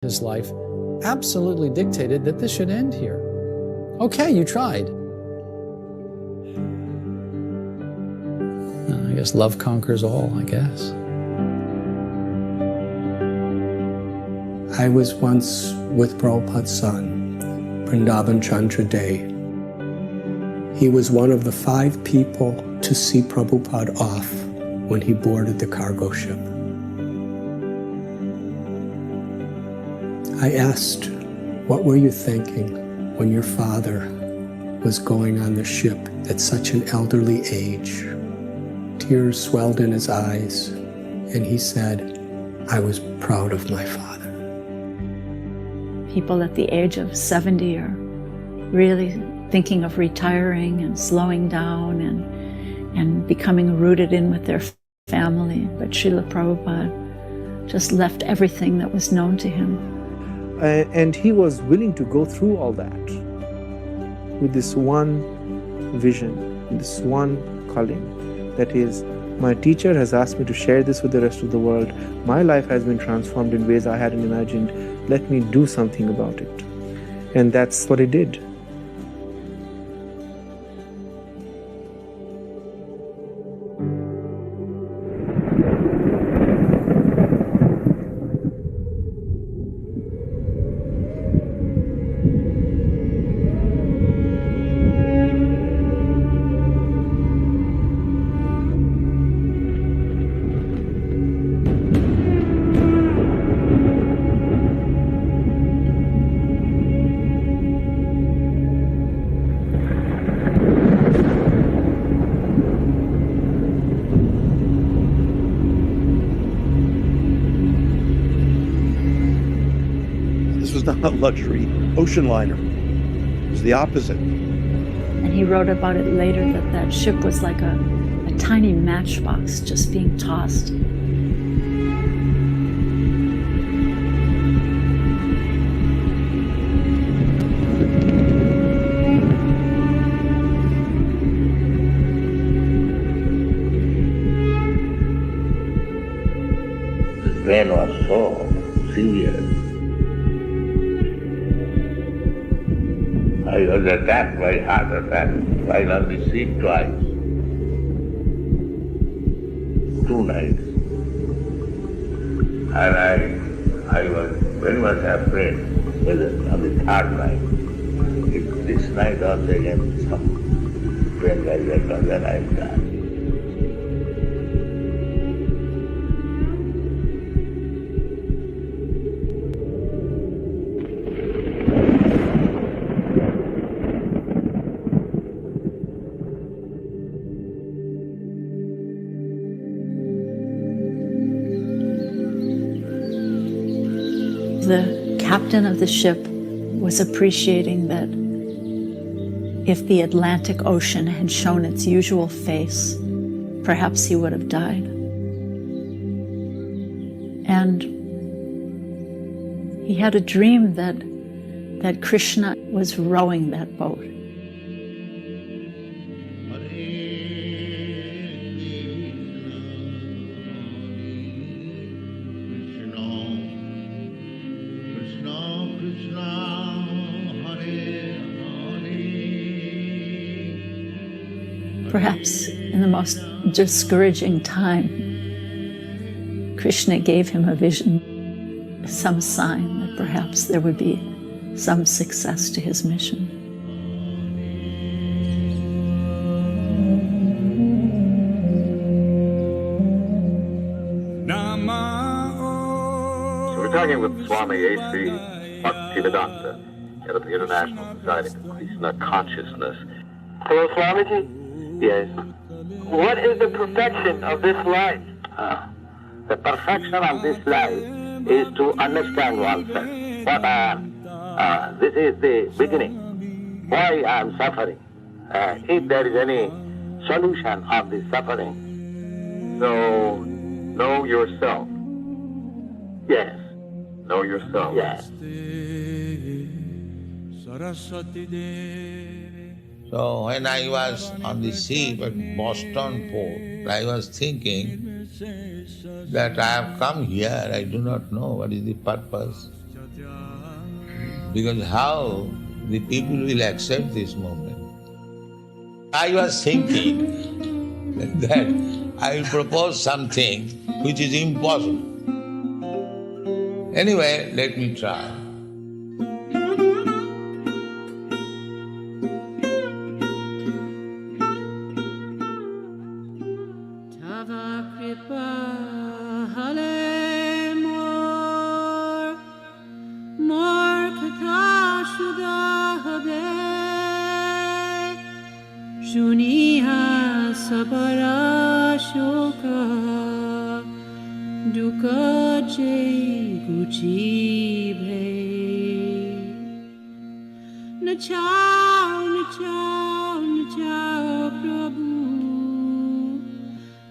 his life absolutely dictated that this should end here. Okay, you tried. I guess love conquers all, I guess. I was once with Prabhupada's son, Vrindavan Chandra Day. He was one of the 5 people to see Prabhupada off when he boarded the cargo ship. I asked, what were you thinking when your father was going on the ship at such an elderly age? Tears swelled in his eyes, and he said, I was proud of my father. People at the age of 70 are really thinking of retiring and slowing down and becoming rooted in with their family. But Srila Prabhupada just left everything that was known to him. And he was willing to go through all that with this one vision, this one calling. That is, my teacher has asked me to share this with the rest of the world. My life has been transformed in ways I hadn't imagined. Let me do something about it. And that's what he did. This was not a luxury ocean liner. It was the opposite. And he wrote about it later that that ship was like a tiny matchbox just being tossed. The pain was so severe. I was attacked by heart attack while on the sea twice. 2 nights. And I was very much afraid whether on the 3rd night, if this night also again some pain like that, then I die. The captain of the ship was appreciating that if the Atlantic Ocean had shown its usual face, perhaps he would have died. And he had a dream that Krishna was rowing that boat. Perhaps in the most discouraging time, Krishna gave him a vision, some sign that perhaps there would be some success to his mission. So we're talking with Swami A.C. Bhaktivedanta, head of the International Society for Krishna Consciousness. Hello, Swamiji? Yes. What is the perfection of this life? The perfection of this life is to understand oneself. What I am. This is the beginning. Why I am suffering. If there is any solution of this suffering. So, know yourself. Yes. Know yourself. Yes. So when I was on the sea at Boston port, I was thinking that I have come here, I do not know what is the purpose. Because how the people will accept this movement? I was thinking that I will propose something which is impossible. Anyway, let me try. Tava kripa hale mor katha shuddha habe shuniha sabara shoka dukkha jai guchi bhe nachao nachao nachao prabhu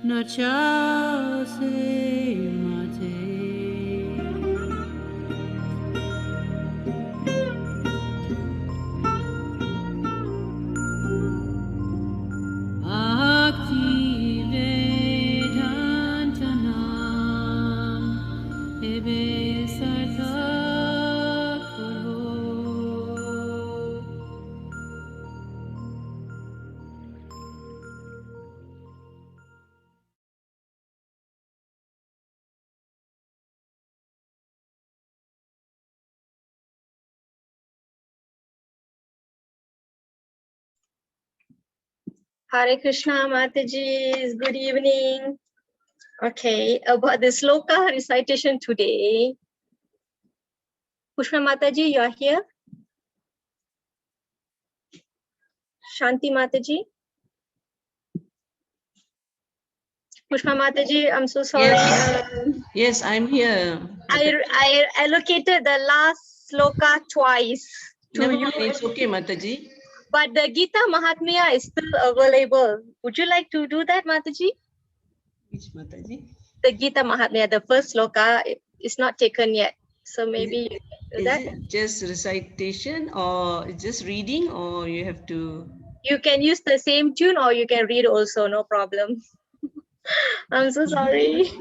nachao se mate Bhakti Vedantanam Ebe Sartha Karo. Hare Krishna Mataji, good evening. Okay, about the sloka recitation today. Pushpa Mataji, you are here? Shanti Mataji? Pushpa Mataji, I'm so sorry. Yes, I'm here. I allocated the last sloka twice to Never you. mind, it's okay, Mataji. But the Gita Mahatmya is still available. Would you like to do that, Mataji? Which Mataji? The Gita Mahatmya, the first sloka is not taken yet. So maybe you can do that. Is it just recitation or just reading, or you have to? You can use the same tune or you can read also, no problem. I'm so sorry.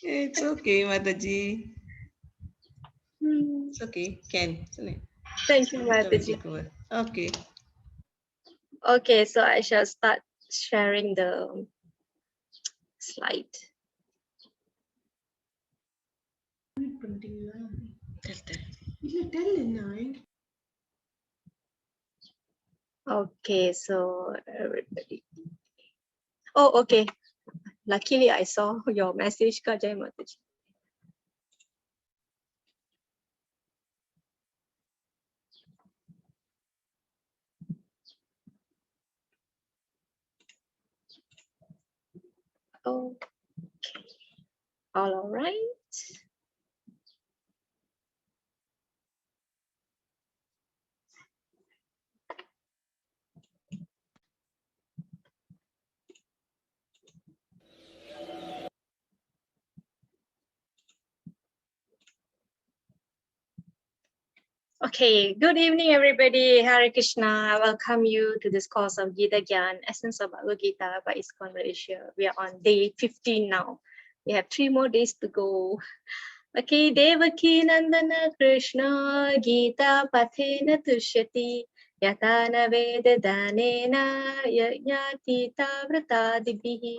It's okay, Mataji. It's okay. Can. Thank you, Mataji. Okay. Okay, so I shall start sharing the slide. Okay, so everybody. Oh, okay. Luckily, I saw your message, Kajay Mataji. Okay, all right. Okay, good evening, everybody. Hare Krishna. I welcome you to this course of Gita Gyan, Essence of Bhagavad Gita by ISKCON Malaysia. We are on day 15 now. We have 3 more days to go. Okay, Devaki Nandana Krishna Gita Pathena Tushyati Yatana Veda Danena Yatita Vratadibihi.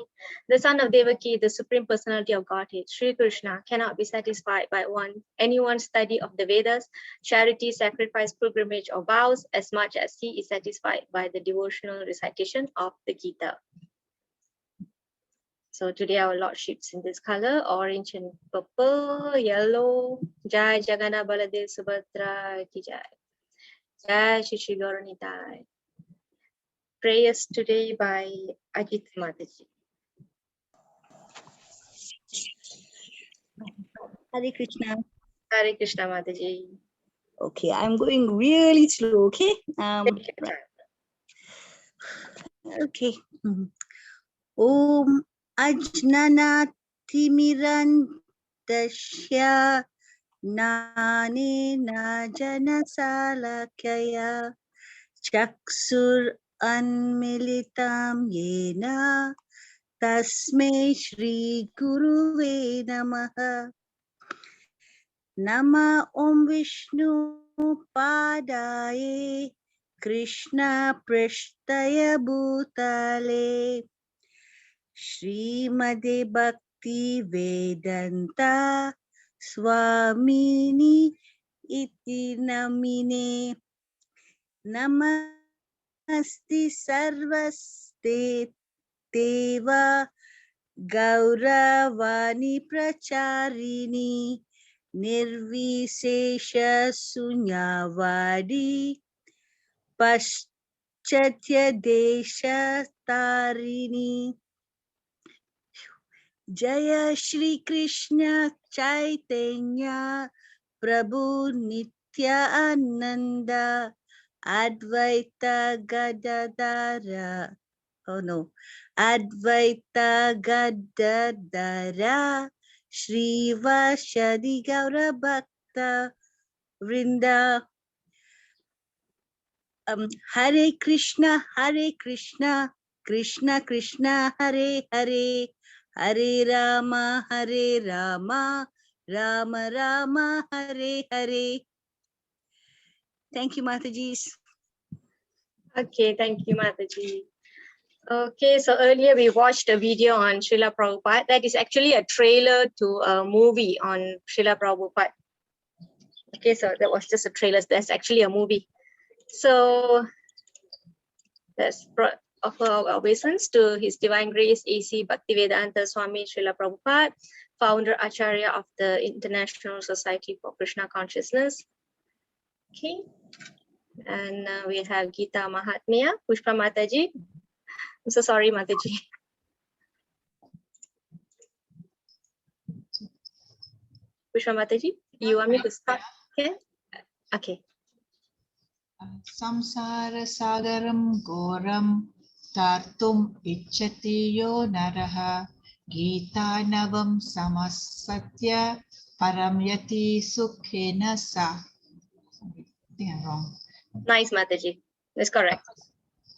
The son of Devaki, the Supreme Personality of Godhead, Sri Krishna, cannot be satisfied by anyone's study of the Vedas, charity, sacrifice, pilgrimage, or vows as much as he is satisfied by the devotional recitation of the Gita. So today our Lordship's in this color, orange and purple, yellow. Jai Jagannath Baladev Subhadra Ki Jai. Jai Shri Shri Gauranitai. Prayers today by Ajit Mataji. Hare Krishna. Hare Krishna Mataji. Okay, I'm going really slow, okay? Take your time. Okay. Om Ajnana Timirandasya Nane Najana Salakaya Chaksur Anmilitam Yena Tasme Shri Guruve Namaha Nama Om Vishnu Padaye Krishna Prishtaya Bhutale Srimade Bhakti Vedanta Swamini Iti Namine Namaste Sarvaste Deva Gauravani Pracharini Nirvisesha Sunyavadi Paschatya Desha Tarini Jaya Shri Krishna Chaitanya Prabhu Nitya Ananda Advaita Gadadara Advaita Gadadara Shrivashadi Gaura Bhakta Vrinda Hare Krishna Krishna Krishna Hare Hare Hare Rama Rama Rama Hare Hare. Thank you, Mataji. Okay, thank you, Mataji. Okay, so earlier we watched a video on Srila Prabhupada. That is actually a trailer to a movie on Srila Prabhupada. Okay, so that was just a trailer. That's actually a movie. So let's offer our obeisance to His Divine Grace A.C. Bhaktivedanta Swami Srila Prabhupada, founder Acharya of the International Society for Krishna Consciousness. Okay, and we have Gita Mahatmya, Pushpa Mataji. I'm so sorry, Mataji. Pushpa Mataji, you want me to start? Okay. Okay. Samsara sagaram goram tartum ichchati yo naraha Gita navam samasatya paramyati sukhena sa. I think I'm wrong. Nice, Mataji. That's correct.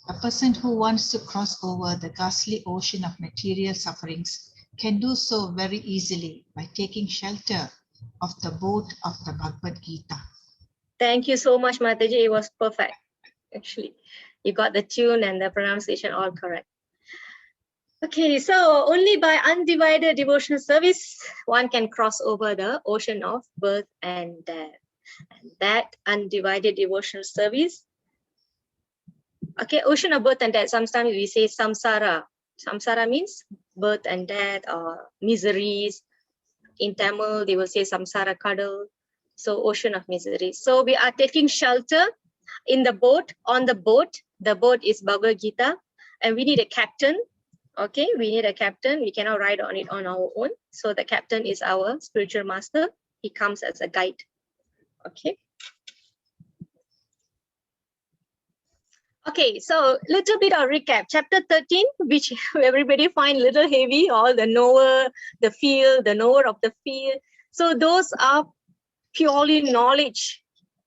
A person who wants to cross over the ghastly ocean of material sufferings can do so very easily by taking shelter of the boat of the Bhagavad Gita. Thank you so much, Mataji. It was perfect. Actually, you got the tune and the pronunciation all correct. Okay, so only by undivided devotional service, one can cross over the ocean of birth and death. And that undivided devotional service, okay, ocean of birth and death, sometimes we say samsara. Samsara means birth and death or miseries. In Tamil, they will say samsara cuddle. So ocean of misery. So we are taking shelter in the boat, on the boat. The boat is Bhagavad Gita, and we need a captain. Okay, we need a captain. We cannot ride on it on our own. So the captain is our spiritual master. He comes as a guide. Okay. Okay, so little bit of recap. Chapter 13, which everybody find little heavy, all the knower, the field, the knower of the field. So those are purely knowledge,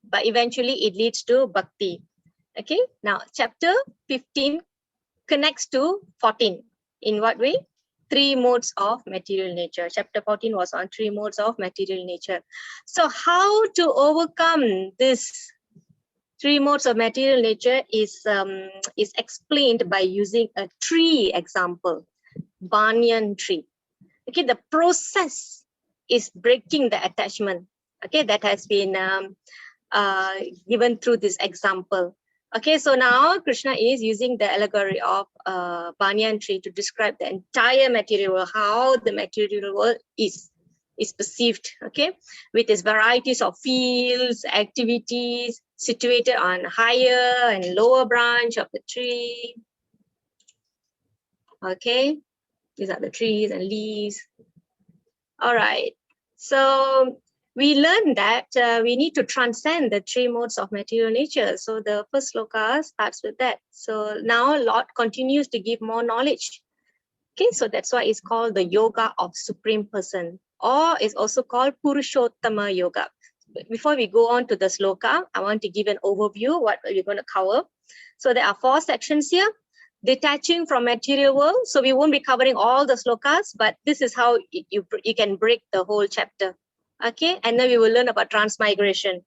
but eventually it leads to bhakti. Okay, now chapter 15 connects to 14. In what way? 3 modes of material nature. Chapter 14 was on 3 modes of material nature. So how to overcome this 3 modes of material nature is explained by using a tree example, banyan tree. Okay, the process is breaking the attachment. Okay, that has been given through this example. Okay, so now Krishna is using the allegory of banyan tree to describe the entire material world, how the material world is perceived, okay, with its varieties of fields, activities, situated on higher and lower branch of the tree. Okay, these are the trees and leaves. All right, so we learned that we need to transcend the 3 modes of material nature. So the first sloka starts with that. So now Lord continues to give more knowledge. Okay, so that's why it's called the yoga of Supreme Person, or it's also called Purushottama Yoga. Before we go on to the sloka, I want to give an overview what we're going to cover. So there are 4 sections here. Detaching from material world. So we won't be covering all the slokas, but this is how you can break the whole chapter. Okay, and then we will learn about transmigration.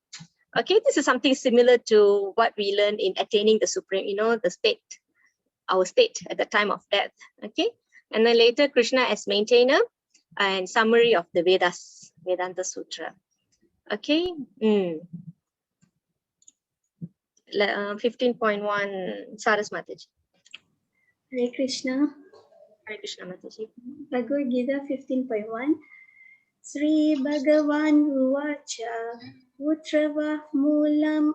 Okay, this is something similar to what we learned in attaining the supreme, the state, our state at the time of death. Okay, and then later Krishna as maintainer and summary of the Vedas, Vedanta Sutra. Okay, 15.1, Saras Mataji. Hare Krishna. Hare Krishna Mataji. Bhagavad Gita 15.1. Sri Bhagavan Uvacha Utrava Moolam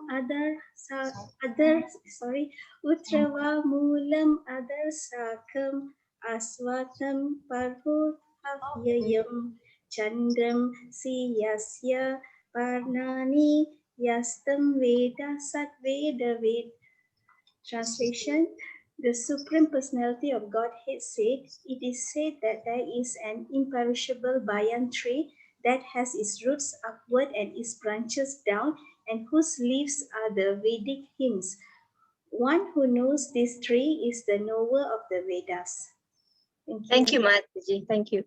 Utrava Moolam Adar Sakam Aswatam Parho Avyayam Chandram Siyasya Parnani Yastam Veda Satveda Ved. Translation: the Supreme Personality of Godhead said, it is said that there is an imperishable banyan tree that has its roots upward and its branches down, and whose leaves are the Vedic hymns. One who knows this tree is the knower of the Vedas. Thank you, Mataji. Thank you.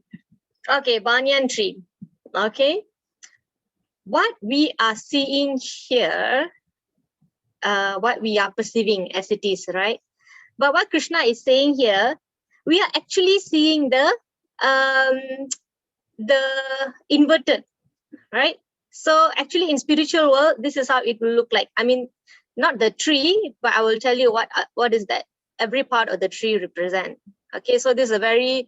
Okay, banyan tree. Okay. What we are seeing here, what we are perceiving as it is, right? But what Krishna is saying here, we are actually seeing the inverted, right? So actually in spiritual world, this is how it will look like. I mean, not the tree, but I will tell you what is that every part of the tree represent. Okay, so this is a very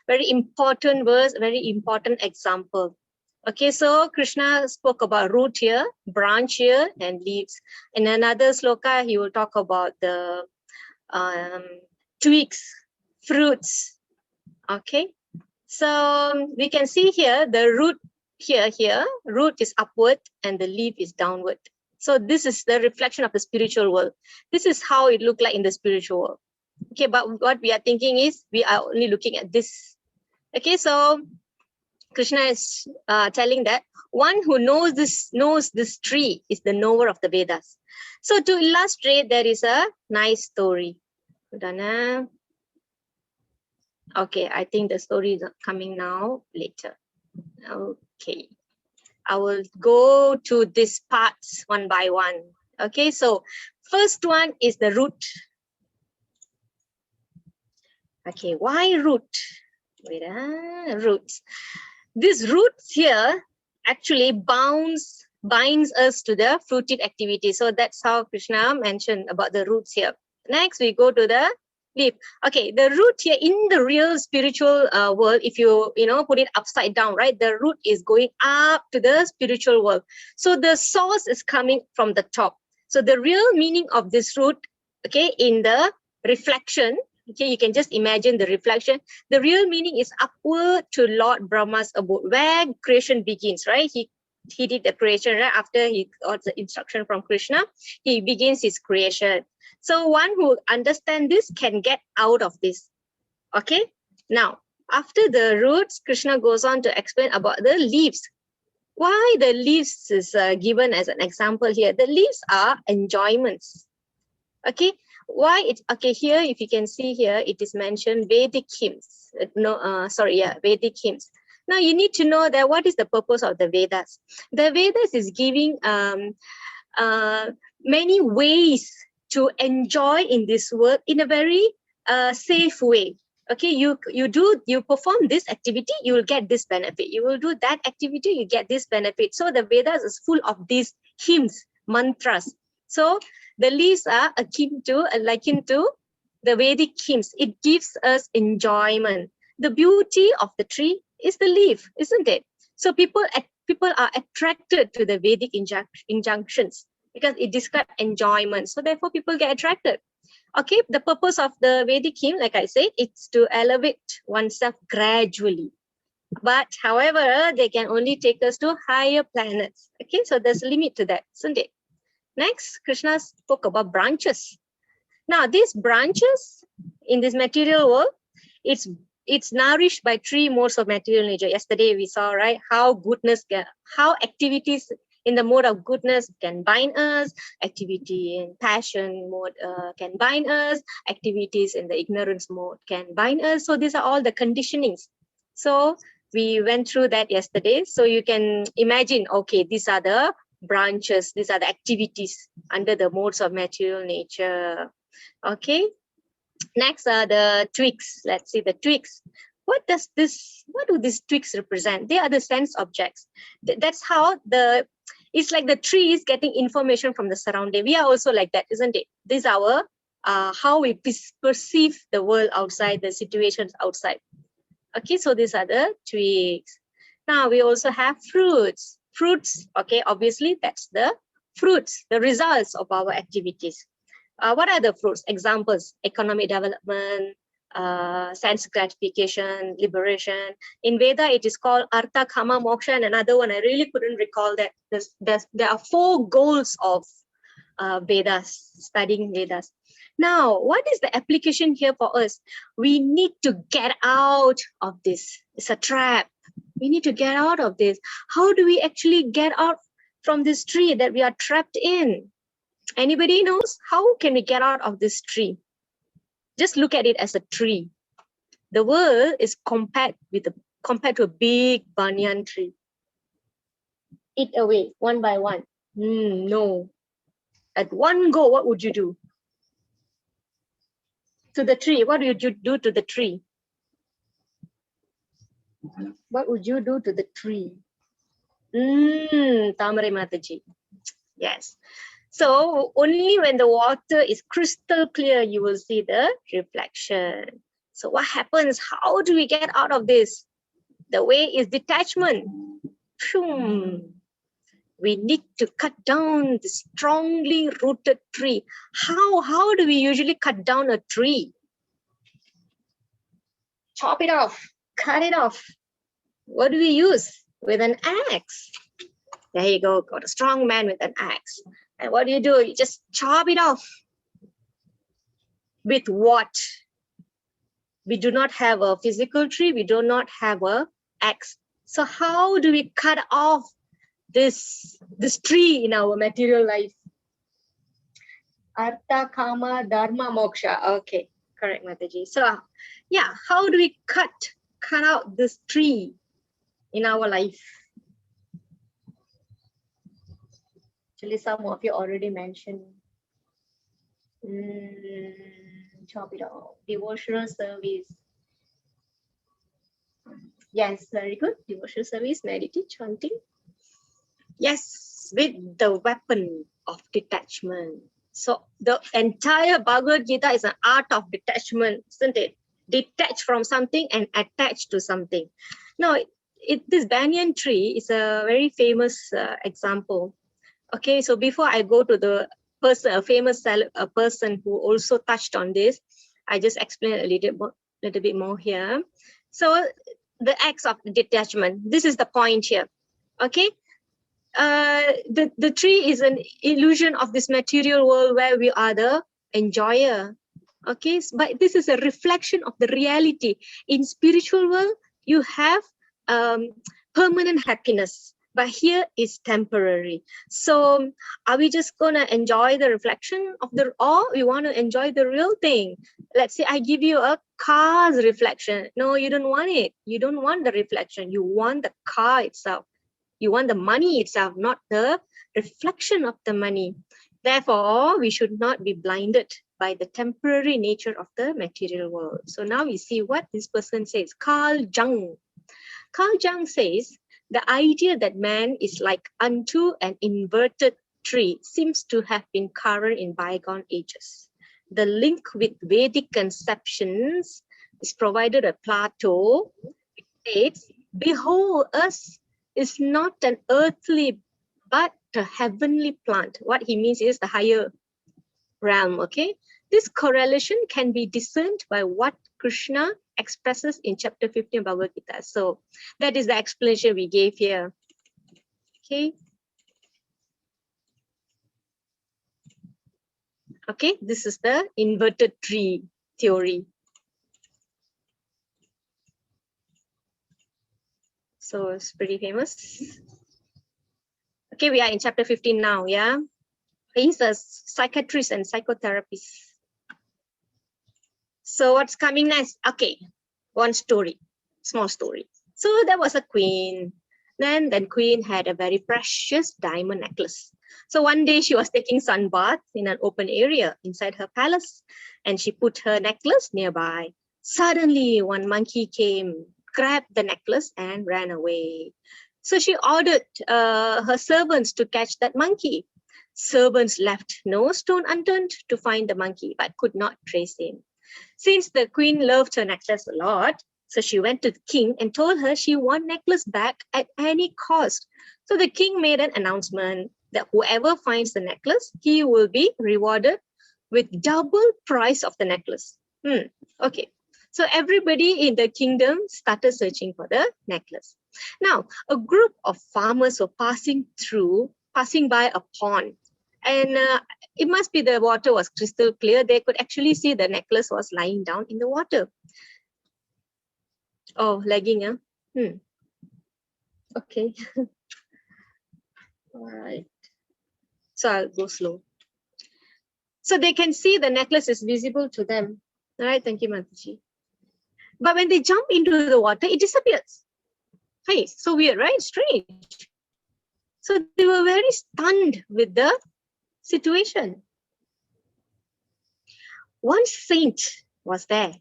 important verse, very important example. Okay, so Krishna spoke about root here, branch here, and leaves. In another sloka, he will talk about the twigs, fruits. Okay, so we can see here the root here, root is upward and the leaf is downward. So this is the reflection of the spiritual world. This is how it looked like in the spiritual world. Okay, but what we are thinking is we are only looking at this. Okay, so Krishna is telling that one who knows this tree is the knower of the Vedas. So to illustrate, there is a nice story. Okay, I think the story is coming now later. Okay, I will go to these parts one by one. Okay, so first one is the root. Okay, why root? Wait, roots. These roots here actually binds us to the fruitive activity. So that's how Krishna mentioned about the roots here. Next, we go to the leaf. Okay, the root here in the real spiritual world, if you put it upside down, right? The root is going up to the spiritual world. So the source is coming from the top. So the real meaning of this root, okay, in the reflection, okay, you can just imagine the reflection. The real meaning is upward to Lord Brahma's abode, where creation begins, right? He did the creation, right? After he got the instruction from Krishna, he begins his creation. So one who understands this can get out of this. Okay. Now, after the roots, Krishna goes on to explain about the leaves. Why the leaves is given as an example here? The leaves are enjoyments. Okay. Why it's okay here? If you can see here, it is mentioned Vedic hymns. Vedic hymns. Now you need to know that what is the purpose of the Vedas? The Vedas is giving many ways to enjoy in this world in a very safe way. Okay, you perform this activity, you will get this benefit. You will do that activity, you get this benefit. So the Vedas is full of these hymns, mantras. So the leaves are likened to the Vedic hymns. It gives us enjoyment. The beauty of the tree is the leaf, isn't it? So people are attracted to the Vedic injunctions because it describes enjoyment. So therefore people get attracted. Okay, the purpose of the Vedic hymn, like I said, it's to elevate oneself gradually. But however, they can only take us to higher planets. Okay, so there's a limit to that, isn't it? Next, Krishna spoke about branches. Now, these branches in this material world, it's nourished by three modes of material nature. Yesterday we saw, right, how activities in the mode of goodness can bind us, activity in passion mode can bind us, activities in the ignorance mode can bind us. So these are all the conditionings. So We went through that yesterday. So you can imagine, okay, these are the branches, these are the activities under the modes of material nature. Okay. Next are the twigs. Let's see the twigs. What do these twigs represent? They are the sense objects. That's how it's like the tree is getting information from the surrounding. We are also like that, isn't it? This is our how we perceive the world outside, the situations outside. Okay, so these are the twigs. Now we also have fruits. Fruits, okay, obviously that's the fruits, the results of our activities. What are the fruits? Examples: economic development, sense gratification, liberation. In Veda, it is called Artha, Kama, Moksha, and another one. I really couldn't recall that. There are 4 goals of Vedas, studying Vedas. Now, what is the application here for us? We need to get out of this. It's a trap. We need to get out of this. How do we actually get out from this tree that we are trapped in? Anybody knows? How can we get out of this tree? Just look at it as a tree. The world is compared to a big banyan tree. Eat away one by one. No. At one go, what would you do? To the tree, what would you do to the tree? What would you do to the tree? Tamare Mataji. Yes. So only when the water is crystal clear, you will see the reflection. So what happens? How do we get out of this? The way is detachment. We need to cut down the strongly rooted tree. How do we usually cut down a tree? Chop it off, cut it off. What do we use? With an axe. There you go, got a strong man with an axe. And what do? You just chop it off. With what? We do not have a physical tree. We do not have an axe. So how do we cut off this tree in our material life? Artha, Kama, Dharma, Moksha. Okay, correct, Mataji. So yeah, how do we cut out this tree in our life? Actually, some of you already mentioned. Chop it off. Devotional service. Yes, very good. Devotional service, meditate, chanting. Yes, with the weapon of detachment. So the entire Bhagavad Gita is an art of detachment, isn't it? Detach from something and attach to something. Now, this banyan tree is a very famous example. Okay, so before I go to the person, a famous person who also touched on this, I just explain a little bit more here. So the acts of detachment, this is the point here. Okay, the tree is an illusion of this material world where we are the enjoyer. Okay, but this is a reflection of the reality. In spiritual world, you have permanent happiness, but here is temporary. So are we just gonna enjoy the reflection of or we want to enjoy the real thing? Let's say I give you a car's reflection. No, you don't want it. You don't want the reflection. You want the car itself. You want the money itself, not the reflection of the money. Therefore, we should not be blinded by the temporary nature of the material world. So now we see what this person says. Carl Jung. Carl Jung says, the idea that man is like unto an inverted tree seems to have been current in bygone ages. The link with Vedic conceptions is provided by Plato. It states, behold, us is not an earthly but a heavenly plant. What he means is the higher realm, okay? This correlation can be discerned by what Krishna expresses in chapter 15 of Bhagavad Gita. So that is the explanation we gave here. Okay. Okay, this is the inverted tree theory. So it's pretty famous. Okay, we are in chapter 15 now, yeah? He's a psychiatrist and psychotherapist. So what's coming next? Okay, one story, small story. So there was a queen. Then queen had a very precious diamond necklace. So one day she was taking sun bath in an open area inside her palace, and she put her necklace nearby. Suddenly one monkey came, grabbed the necklace and ran away. So she ordered her servants to catch that monkey. Servants left no stone unturned to find the monkey, but could not trace him. Since the queen loved her necklace a lot, so she went to the king and told her she want necklace back at any cost. So the king made an announcement that whoever finds the necklace, he will be rewarded with double price of the necklace. Okay. So everybody in the kingdom started searching for the necklace. Now, a group of farmers were passing by a pond. And it must be the water was crystal clear. They could actually see the necklace was lying down in the water. Oh, lagging, huh? Okay. All right. So I'll go slow. So they can see the necklace is visible to them. All right, thank you, Mataji. But when they jump into the water, it disappears. Hey, so weird, right? Strange. So they were very stunned with the situation. One saint was there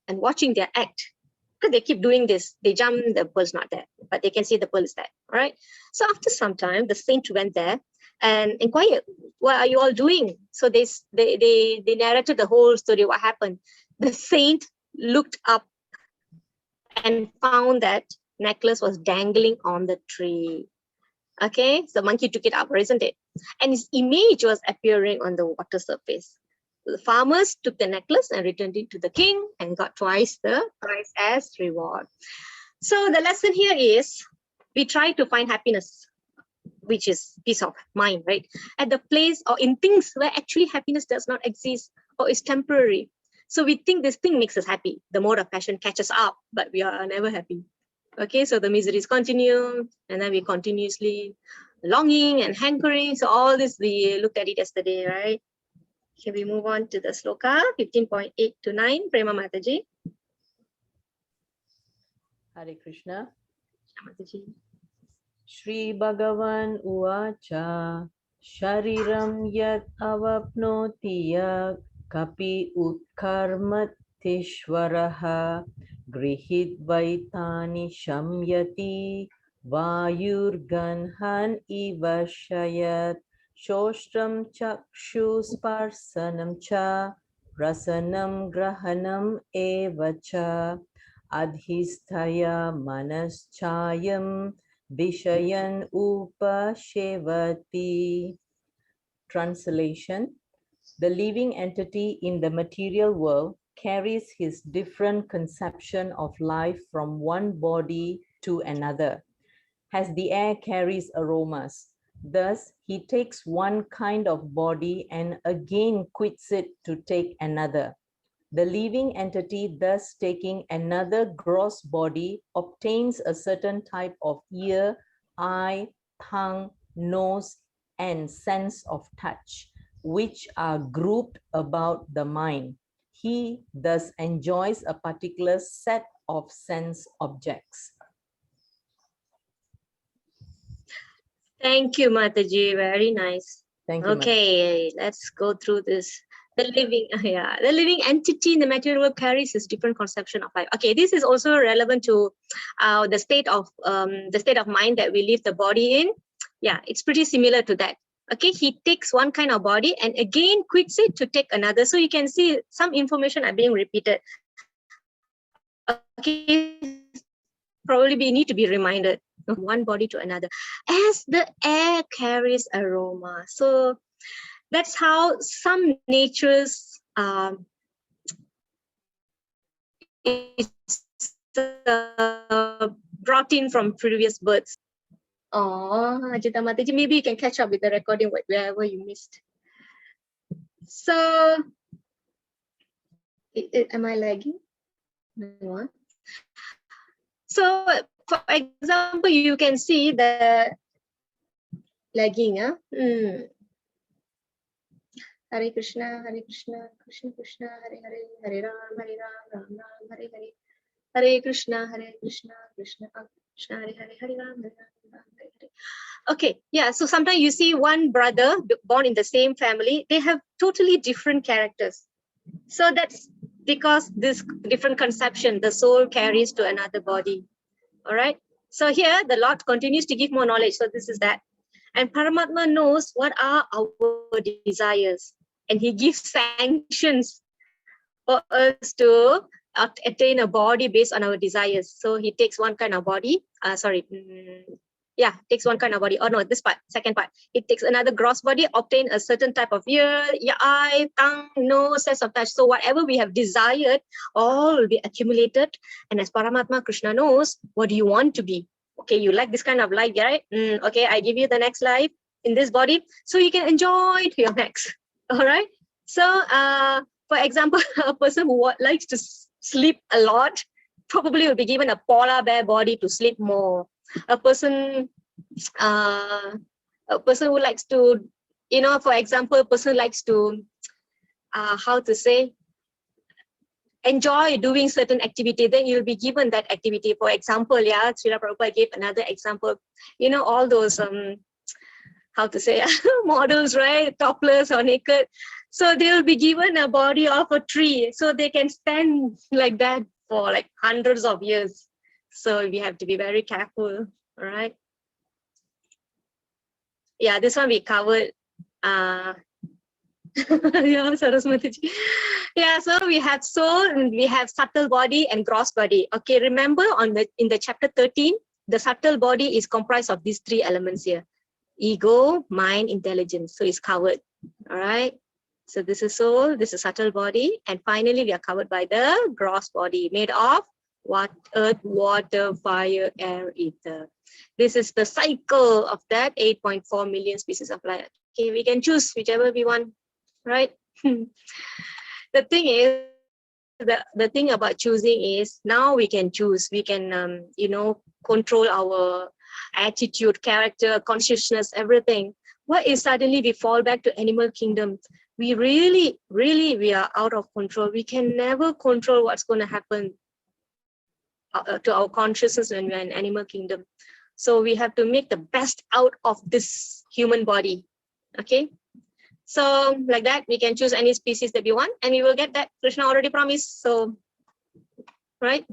and watching their act. Because they keep doing this, they jump, the pearl's not there, but they can see the pearl is there. All right. So after some time, the saint went there and inquired, "What are you all doing?" So they narrated the whole story, what happened. The saint looked up and found that necklace was dangling on the tree. Okay, so the monkey took it up, isn't it? And his image was appearing on the water surface. The farmers took the necklace and returned it to the king and got twice the price as reward. So the lesson here is we try to find happiness, which is peace of mind, right? At the place or in things where actually happiness does not exist or is temporary. So we think this thing makes us happy. The mode of passion catches up, but we are never happy. Okay, so the miseries continue, and then we continuously longing and hankering. So all this, we looked at it yesterday, right? Can we move on to the sloka 15.8 to 9? Prema Mataji. Hare Krishna. Mataji. Shri Bhagavan Uvacha Shariram Yat Avapnoti Yak Kapi Utkarmatishvaraha Grihit Vaitani Shamyati Vayurganhan Ivashayat Shostram Chakshu Sparsanam Cha Rasanam Grahanam Evacha Adhisthaya Manaschayam Vishayan Upashevati. Translation: the living entity in the material world carries his different conception of life from one body to another, as the air carries aromas. Thus, he takes one kind of body and again quits it to take another. The living entity, thus taking another gross body, obtains a certain type of ear, eye, tongue, nose, and sense of touch, which are grouped about the mind. He thus enjoys a particular set of sense objects. Thank you, Mataji. Very nice. Thank you. Okay, let's go through this. The living entity in the material world carries this different conception of life. Okay, this is also relevant to the state of mind that we leave the body in. Yeah, it's pretty similar to that. Okay, he takes one kind of body and again quits it to take another. So you can see some information are being repeated. Okay, probably we need to be reminded of one body to another as the air carries aroma. So that's how some natures is brought in from previous births. Oh, Ajita Mataji, maybe you can catch up with the recording wherever you missed. So, am I lagging? No. So, for example, you can see the lagging. Hare Krishna, Krishna Krishna, Hare Hare, Hare Ram, Ram Ram, Hare Hare. Hare Krishna, Krishna Krishna, Krishna, Hare Hare, Hare Ram, Hare Ram, Hare Hare. Okay, yeah, so sometimes you see one brother born in the same family, they have totally different characters. So that's because this different conception the soul carries to another body. All right. So here the Lord continues to give more knowledge. So this is that. And Paramatma knows what are our desires. And he gives sanctions for us to attain a body based on our desires. So he takes one kind of body. Takes one kind of body. Oh no, this part, second part. It takes another gross body, obtain a certain type of ear, eye, tongue, nose, sense of touch. So whatever we have desired, all will be accumulated. And as Paramatma Krishna knows, what do you want to be? Okay, you like this kind of life, right? Okay, I give you the next life in this body, so you can enjoy your next. All right. So, for example, a person who likes to sleep a lot probably will be given a polar bear body to sleep more. A person who likes to, for example, a person likes to, enjoy doing certain activity, then you'll be given that activity. For example, Srila Prabhupada gave another example, all those, models, right? Topless or naked. So they'll be given a body of a tree, so they can stand like that for like hundreds of years. So we have to be very careful, all right? Yeah, this one we covered. Saraswati. Yeah, so we have soul, and we have subtle body and gross body. Okay, remember in the chapter 13, the subtle body is comprised of these three elements here: ego, mind, intelligence. So it's covered. All right. So this is soul, this is subtle body, and finally we are covered by the gross body made of what? Earth, water, fire, air, ether. This is the cycle of that 8.4 million species of life. Okay, we can choose whichever we want, right? The thing is, the thing about choosing is now we can choose. We can, control our attitude, character, consciousness, everything. What if suddenly we fall back to animal kingdom? We really, we are out of control. We can never control what's going to happen to our consciousness when we're in animal kingdom. So we have to make the best out of this human body. Okay. So like that, we can choose any species that we want, and we will get that. Krishna already promised. So, right?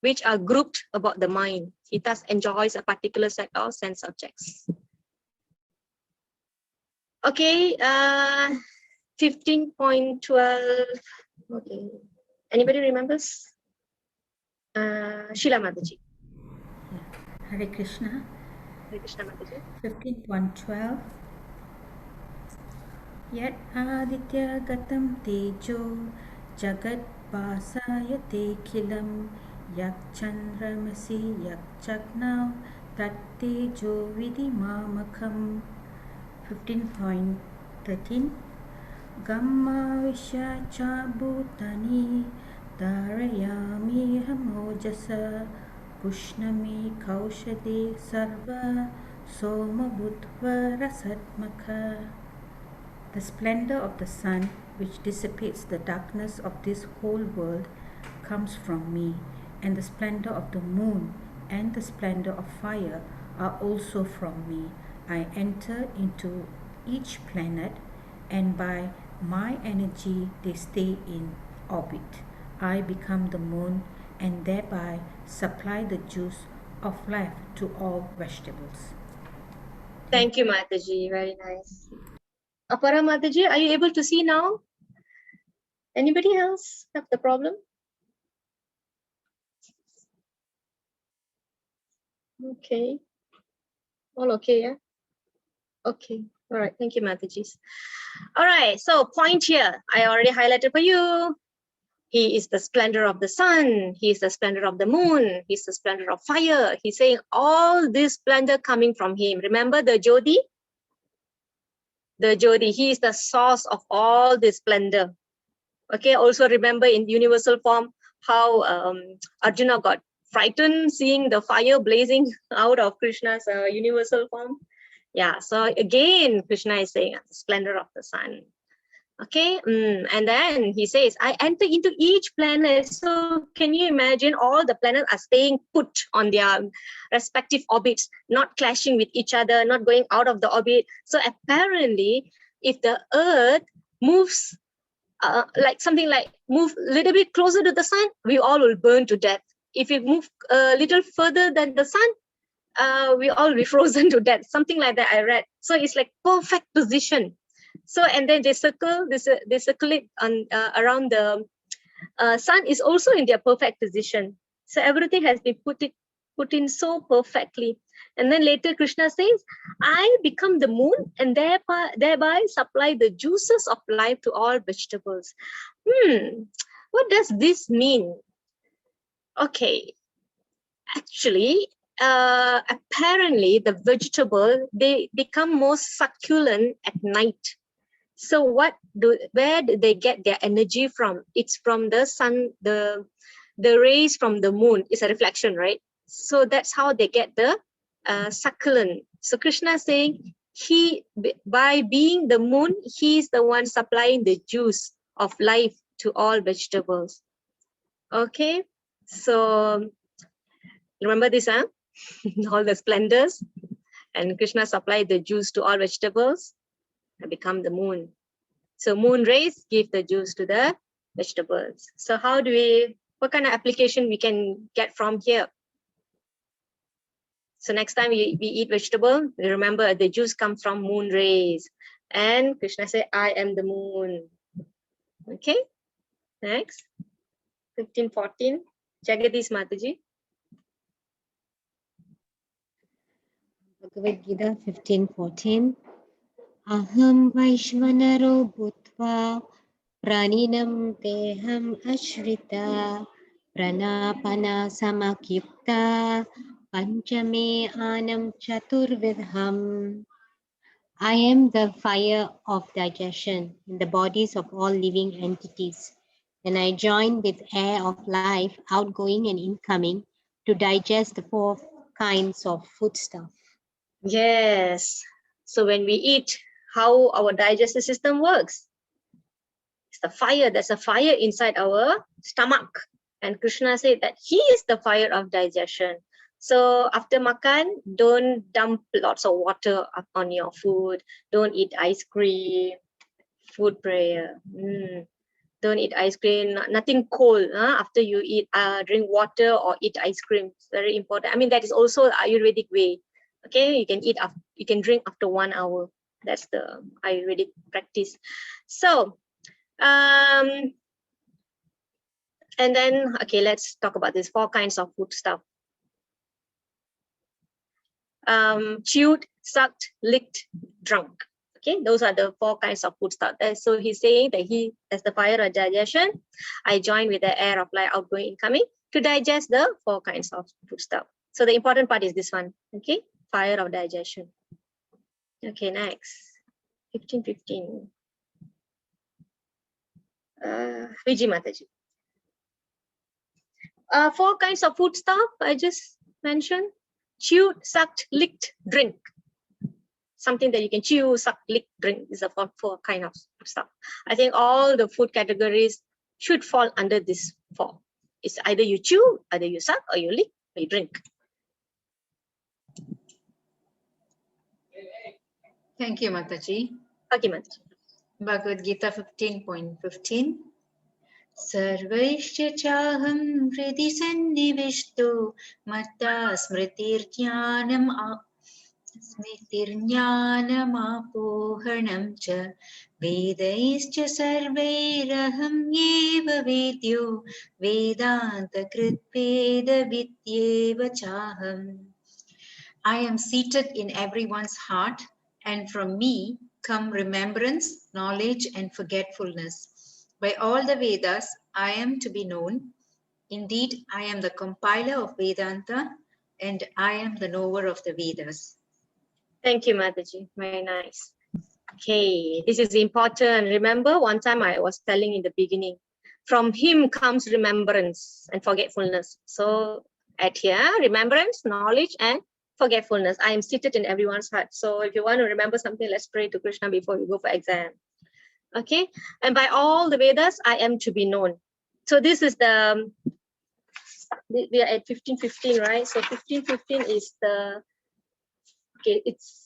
Which are grouped about the mind. He thus enjoys a particular set of sense objects. Okay, 15.12. Okay, anybody remembers? Sheila Mataji. Hare Krishna. Hare Krishna Mataji. 15.112. Yat aditya gatam tejo jagat vasayate kilam yak chandramasi yak chaknav tat tejo vidimamakam. 15.13. Gamma visha cha bhutani dharayami hamojasa pushnami kaushade sarva soma bhutva rasatmaka. The splendor of the sun, which dissipates the darkness of this whole world, comes from me, and the splendor of the moon and the splendor of fire are also from me. I enter into each planet, and by my energy they stay in orbit. I become the moon, and thereby supply the juice of life to all vegetables. Thank you, Mataji. Very nice. Apara Mataji, are you able to see now? Anybody else have the problem? Okay. All okay, yeah? Okay. All right. Thank you, Mataji. All right. So point here, I already highlighted for you. He is the splendor of the sun. He is the splendor of the moon. He's the splendor of fire. He's saying all this splendor coming from him. Remember the Jodi? The Jodi, he is the source of all this splendor. Okay, also remember in universal form how Arjuna got frightened seeing the fire blazing out of Krishna's universal form. Yeah, so again, Krishna is saying the splendor of the sun. Okay, and then he says, I enter into each planet. So can you imagine all the planets are staying put on their respective orbits, not clashing with each other, not going out of the orbit. So apparently, if the Earth moves like something like move a little bit closer to the sun, we all will burn to death. If we move a little further than the sun, we all will be frozen to death. Something like that I read. So it's like perfect position. So and then they circle it on around the sun is also in their perfect position. So everything has been put in so perfectly. And then later Krishna says, I become the moon and thereby supply the juices of life to all vegetables. What does this mean? Okay, actually, apparently the vegetable, they become more succulent at night. So where do they get their energy from? It's from the sun, the rays from the moon. It's a reflection, right? So that's how they get the succulent. So Krishna is saying, by being the moon, he's the one supplying the juice of life to all vegetables. Okay, so remember this, huh? All the splendors, and Krishna supplied the juice to all vegetables and become the moon. So moon rays give the juice to the vegetables. So what kind of application we can get from here? So next time we eat vegetable, remember the juice comes from moon rays. And Krishna said, I am the moon. Okay, next, 1514, Jagadish Mataji. Bhagavad Gita 15:14. Aham Vaishvanaro Bhutva Praninam Teham Ashrita Pranapana Samakyukta Panchame Anam Chaturvidham. I am the fire of digestion in the bodies of all living entities, and I join with air of life, outgoing and incoming, to digest the 4 kinds of foodstuff. Yes. So when we eat, how our digestive system works? It's the fire. There's a fire inside our stomach. And Krishna said that he is the fire of digestion. So after makan, don't dump lots of water on your food. Don't eat ice cream. Food prayer. Don't eat ice cream. Nothing cold. After you eat, drink water or eat ice cream. It's very important. I mean, that is also Ayurvedic way. Okay, you can drink after 1 hour. That's the Ayurvedic practice. So, and then, okay, let's talk about these 4 kinds of food stuff. Chewed, sucked, licked, drunk. Okay, those are the 4 kinds of food stuff. So he's saying that he, as the fire of digestion, I join with the air of life, outgoing, incoming, to digest the 4 kinds of food stuff. So the important part is this one. Okay, fire of digestion. Okay, next, 1515. Vijay Mataji. 4 kinds of food stuff I just mentioned: chewed, sucked, licked, drink. Something that you can chew, suck, lick, drink is the 4 kinds of food stuff. I think all the food categories should fall under this 4. It's either you chew, either you suck, or you lick, or you drink. Thank you, Mataji. Okay, Mataji. Bhagavad Gita 15.15. Sarvaishya chaham hridi sannivishto matta smritirjnanamapohanam cha vedaischa sarvairaham yeva vedyo vedanta kritveda vidyeva chaham. I am seated in everyone's heart, and from me come remembrance, knowledge, and forgetfulness. By all the Vedas, I am to be known. Indeed, I am the compiler of Vedanta, and I am the knower of the Vedas. Thank you, Mataji. Very nice. Okay, this is important. Remember, one time I was telling in the beginning, from him comes remembrance and forgetfulness. So at here, remembrance, knowledge, and forgetfulness. I am seated in everyone's heart. So if you want to remember something, let's pray to Krishna before you go for exam. Okay, and by all the Vedas, I am to be known. So this is the, we are at 15:15, right? So 15:15 is the, okay, it's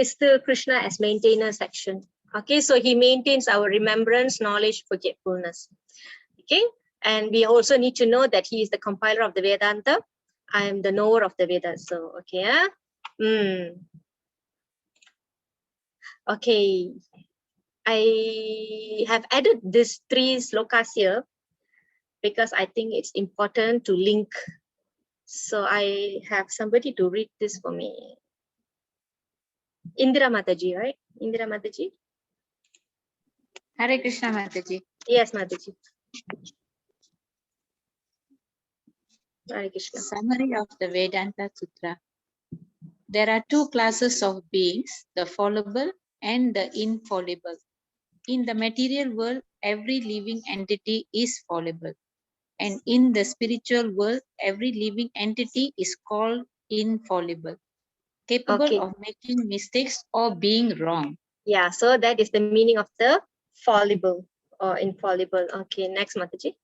still Krishna as maintainer section. Okay, so he maintains our remembrance, knowledge, forgetfulness. Okay, and we also need to know that he is the compiler of the Vedanta. I am the knower of the Vedas. So, okay, okay, I have added these 3 slokas here because I think it's important to link. So I have somebody to read this for me. Indira Mataji, right? Indira Mataji? Hare Krishna, Mataji. Yes, Mataji. Hare Krishna. Summary of the Vedanta Sutra. There are 2 classes of beings, the fallible and the infallible. In the material world, every living entity is fallible. And in the spiritual world, every living entity is called infallible, capable of making mistakes or being wrong. Yeah, so that is the meaning of the fallible or infallible. Okay, next, Mataji.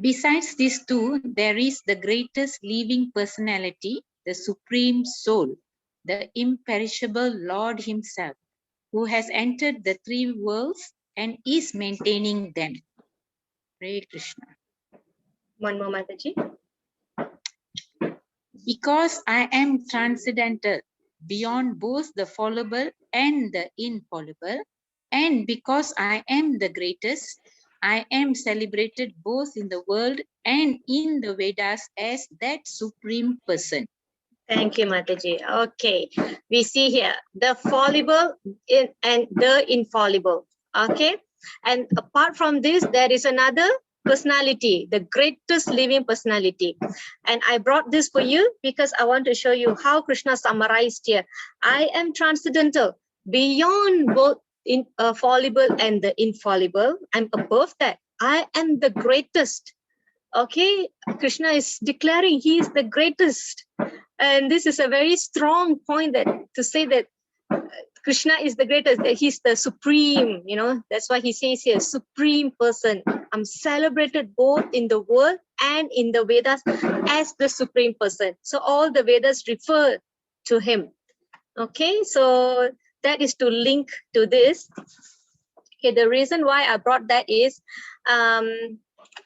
Besides these 2, there is the greatest living personality, the Supreme Soul, the imperishable Lord Himself, who has entered the 3 worlds and is maintaining them. Hare Krishna. One more, Mataji. Because I am transcendental, beyond both the fallible and the infallible, and because I am the greatest, I am celebrated both in the world and in the Vedas as that supreme person. Thank you, Mataji. Okay, we see here the fallible and the infallible. Okay, and apart from this, there is another personality, the greatest living personality. And I brought this for you because I want to show you how Krishna summarized here. I am transcendental, beyond both fallible and the infallible. I'm above that. I am the greatest. Okay, Krishna is declaring he is the greatest. And this is a very strong point that to say that Krishna is the greatest, that he's the supreme, you know, that's why he says here, supreme person. I'm celebrated both in the world and in the Vedas as the supreme person. So all the Vedas refer to him. Okay, so that is to link to this. Okay, the reason why I brought that is,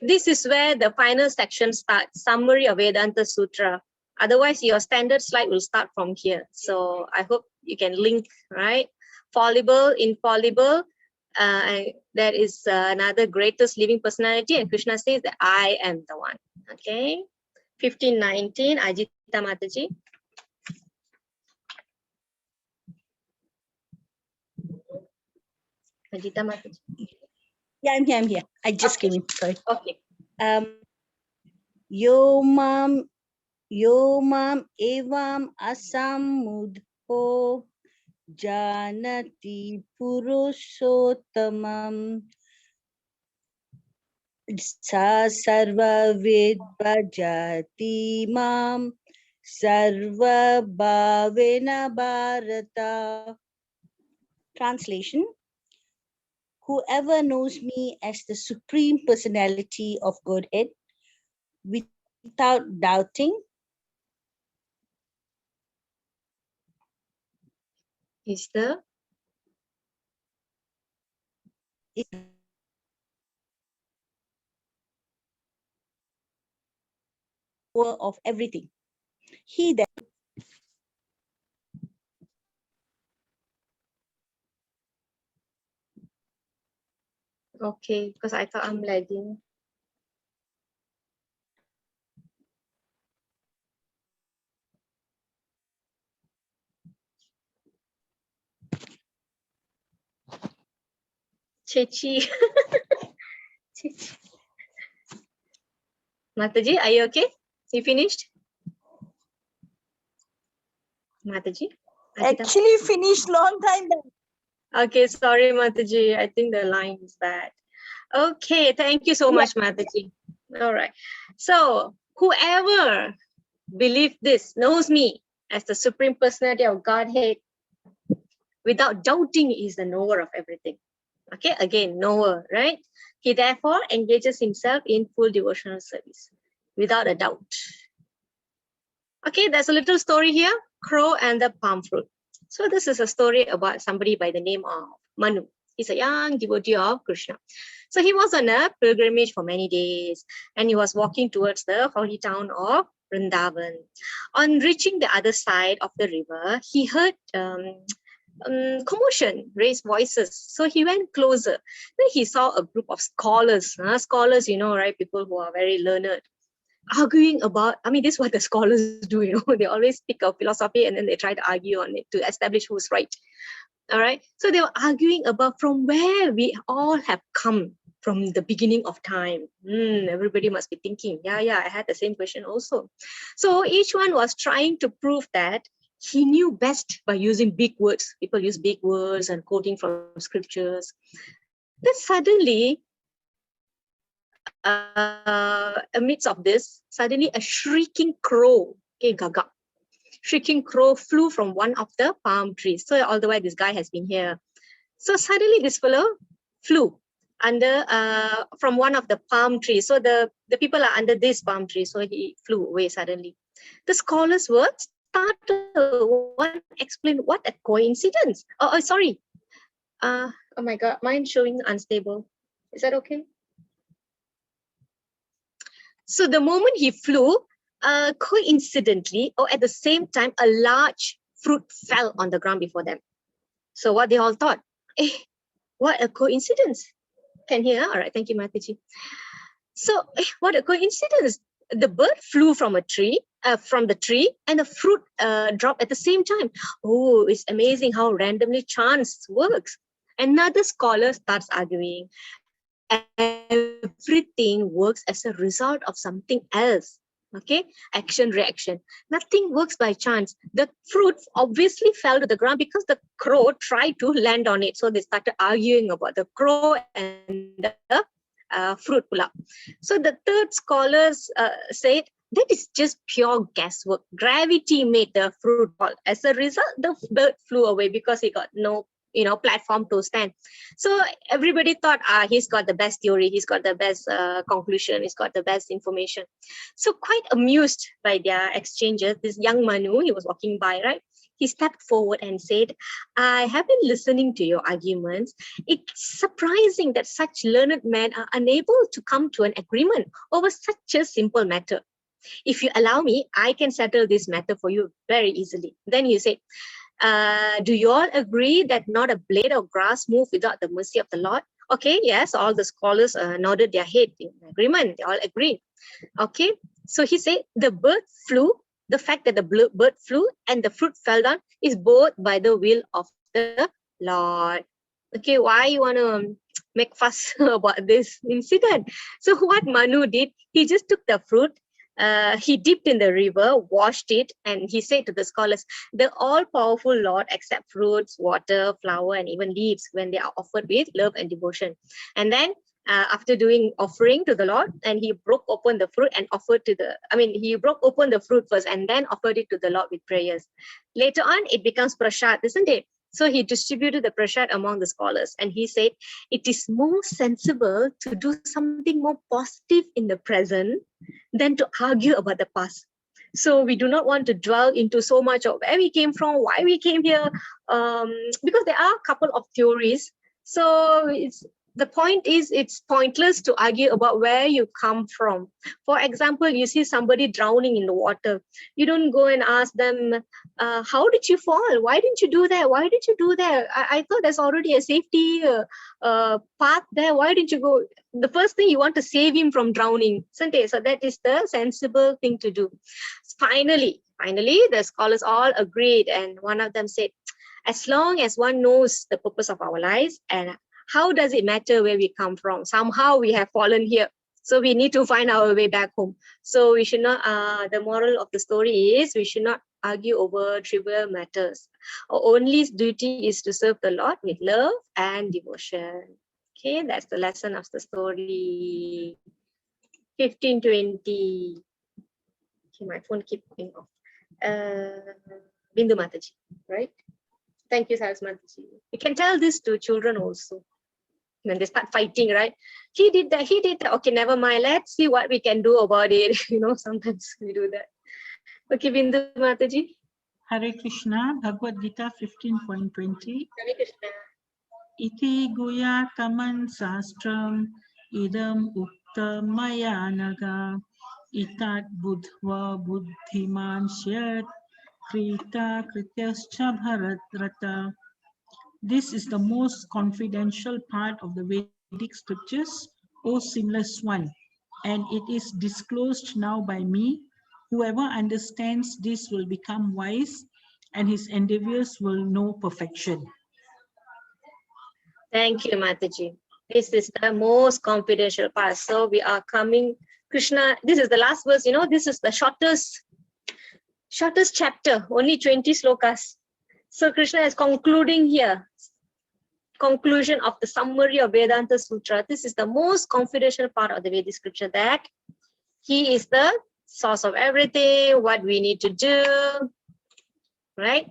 this is where the final section starts, summary of Vedanta Sutra. Otherwise, your standard slide will start from here. So I hope you can link, right? Fallible, infallible, there is another greatest living personality, and Krishna says that I am the one. Okay, 15:19, Ajita Mataji. Ajita Mataji. Yeah, I'm here. I just came in. Sorry. Okay. Yo mam evam asamudho janati purushottamam sa sarva ved bhajati mam sarva bhavena bharata. Translation: whoever knows me as the supreme personality of Godhead without doubting is the of everything. He that okay, because I thought I'm lagging. Chechi. Chechi. Mataji, are you okay? You finished? Mataji? actually finished long time back. Okay, sorry, Mataji. I think the line is bad. Okay, thank you so much, Mataji. All right. So whoever believes this, knows me as the Supreme Personality of Godhead, without doubting, he is the knower of everything. Okay, again, knower, right? He therefore engages himself in full devotional service without a doubt. Okay, there's a little story here, crow and the palm fruit. So this is a story about somebody by the name of Manu. He's a young devotee of Krishna. So he was on a pilgrimage for many days, and he was walking towards the holy town of Vrindavan. On reaching the other side of the river, he heard commotion, raised voices. So he went closer. Then he saw a group of scholars. Scholars, you know, right? People who are very learned, arguing about, I mean, this is what the scholars do, you know, they always speak of philosophy and then they try to argue on it to establish who's right. All right. So they were arguing about from where we all have come from the beginning of time. Everybody must be thinking, yeah, I had the same question also. So each one was trying to prove that he knew best by using big words. People use big words and quoting from scriptures. Then suddenly, amidst of this, suddenly a shrieking crow, okay, gaga, shrieking crow flew from one of the palm trees. So all the while this guy has been here. So suddenly this fellow flew under from one of the palm trees. So the people are under this palm tree. So he flew away suddenly. The scholars were startled. One explained, what a coincidence. Oh, sorry. Oh my God, mine showing unstable. Is that okay? So the moment he flew, coincidentally, or at the same time, a large fruit fell on the ground before them. So what they all thought, what a coincidence. Can hear? All right, thank you, Mataji. So what a coincidence. The bird flew from a tree, from the tree, and the fruit dropped at the same time. Oh, it's amazing how randomly chance works. Another scholar starts arguing. Everything works as a result of something else. Okay, action, reaction. Nothing works by chance. The fruit obviously fell to the ground because the crow tried to land on it. So they started arguing about the crow and the fruit pula. So the third scholars said, that is just pure guesswork. Gravity made the fruit fall. As a result, the bird flew away because he got no platform to stand. So everybody thought, he's got the best theory, he's got the best conclusion, he's got the best information. So quite amused by their exchanges, this young Manu, he was walking by, right? He stepped forward and said, I have been listening to your arguments. It's surprising that such learned men are unable to come to an agreement over such a simple matter. If you allow me, I can settle this matter for you very easily. Then he said, do you all agree that not a blade of grass moves without the mercy of the Lord? Okay, yes, all the scholars nodded their head in agreement. They all agreed. Okay, so he said the bird flew. The fact that the bird flew and the fruit fell down is both by the will of the Lord. Okay, why you want to make fuss about this incident? So what Manu did, he just took the fruit, he dipped in the river, washed it, and he said to the scholars, the all-powerful Lord accepts fruits, water, flower, and even leaves when they are offered with love and devotion. And then after doing offering to the Lord, and he broke open the fruit and offered to he broke open the fruit first and then offered it to the Lord with prayers. Later on, it becomes prasad, isn't it? So he distributed the prasad among the scholars, and he said, it is more sensible to do something more positive in the present than to argue about the past. So we do not want to dwell into so much of where we came from, why we came here, because there are a couple of theories. So the point is, it's pointless to argue about where you come from. For example, you see somebody drowning in the water. You don't go and ask them, how did you fall? Why didn't you do that? Why did you do that? I thought there's already a safety path there. Why didn't you go? The first thing, you want to save him from drowning, isn't it? So that is the sensible thing to do. Finally, the scholars all agreed, and one of them said, as long as one knows the purpose of our lives and how does it matter where we come from? Somehow we have fallen here. So we need to find our way back home. So we should not, the moral of the story is we should not argue over trivial matters. Our only duty is to serve the Lord with love and devotion. Okay, that's the lesson of the story. 15:20. Okay, my phone keeps going off. Bindu Mataji, right? Thank you, Saras Mataji. You can tell this to children also. When they start fighting, right? He did that, he did that. Okay, never mind. Let's see what we can do about it. Sometimes we do that. Okay, Bindu Mataji. Hare Krishna, Bhagavad Gita 15.20. Hare Krishna. Iti guya taman sastram idam ukta maya naga itat buddhva buddhiman syat krita krityascha bharatrata. This is the most confidential part of the Vedic scriptures, O sinless one, and it is disclosed now by me. Whoever understands this will become wise, and his endeavors will know perfection. Thank you, Mataji. This is the most confidential part. So we are coming, Krishna, this is the last verse, this is the shortest chapter, only 20 slokas. So Krishna is concluding here, conclusion of the summary of Vedanta Sutra. This is the most confidential part of the Vedic scripture, that he is the source of everything, what we need to do, right?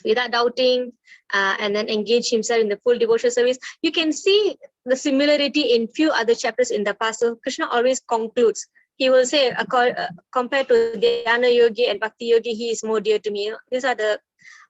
Without doubting, and then engage himself in the full devotional service. You can see the similarity in few other chapters in the past. So Krishna always concludes. He will say, compared to Dhyana Yogi and Bhakti Yogi, he is more dear to me. These are the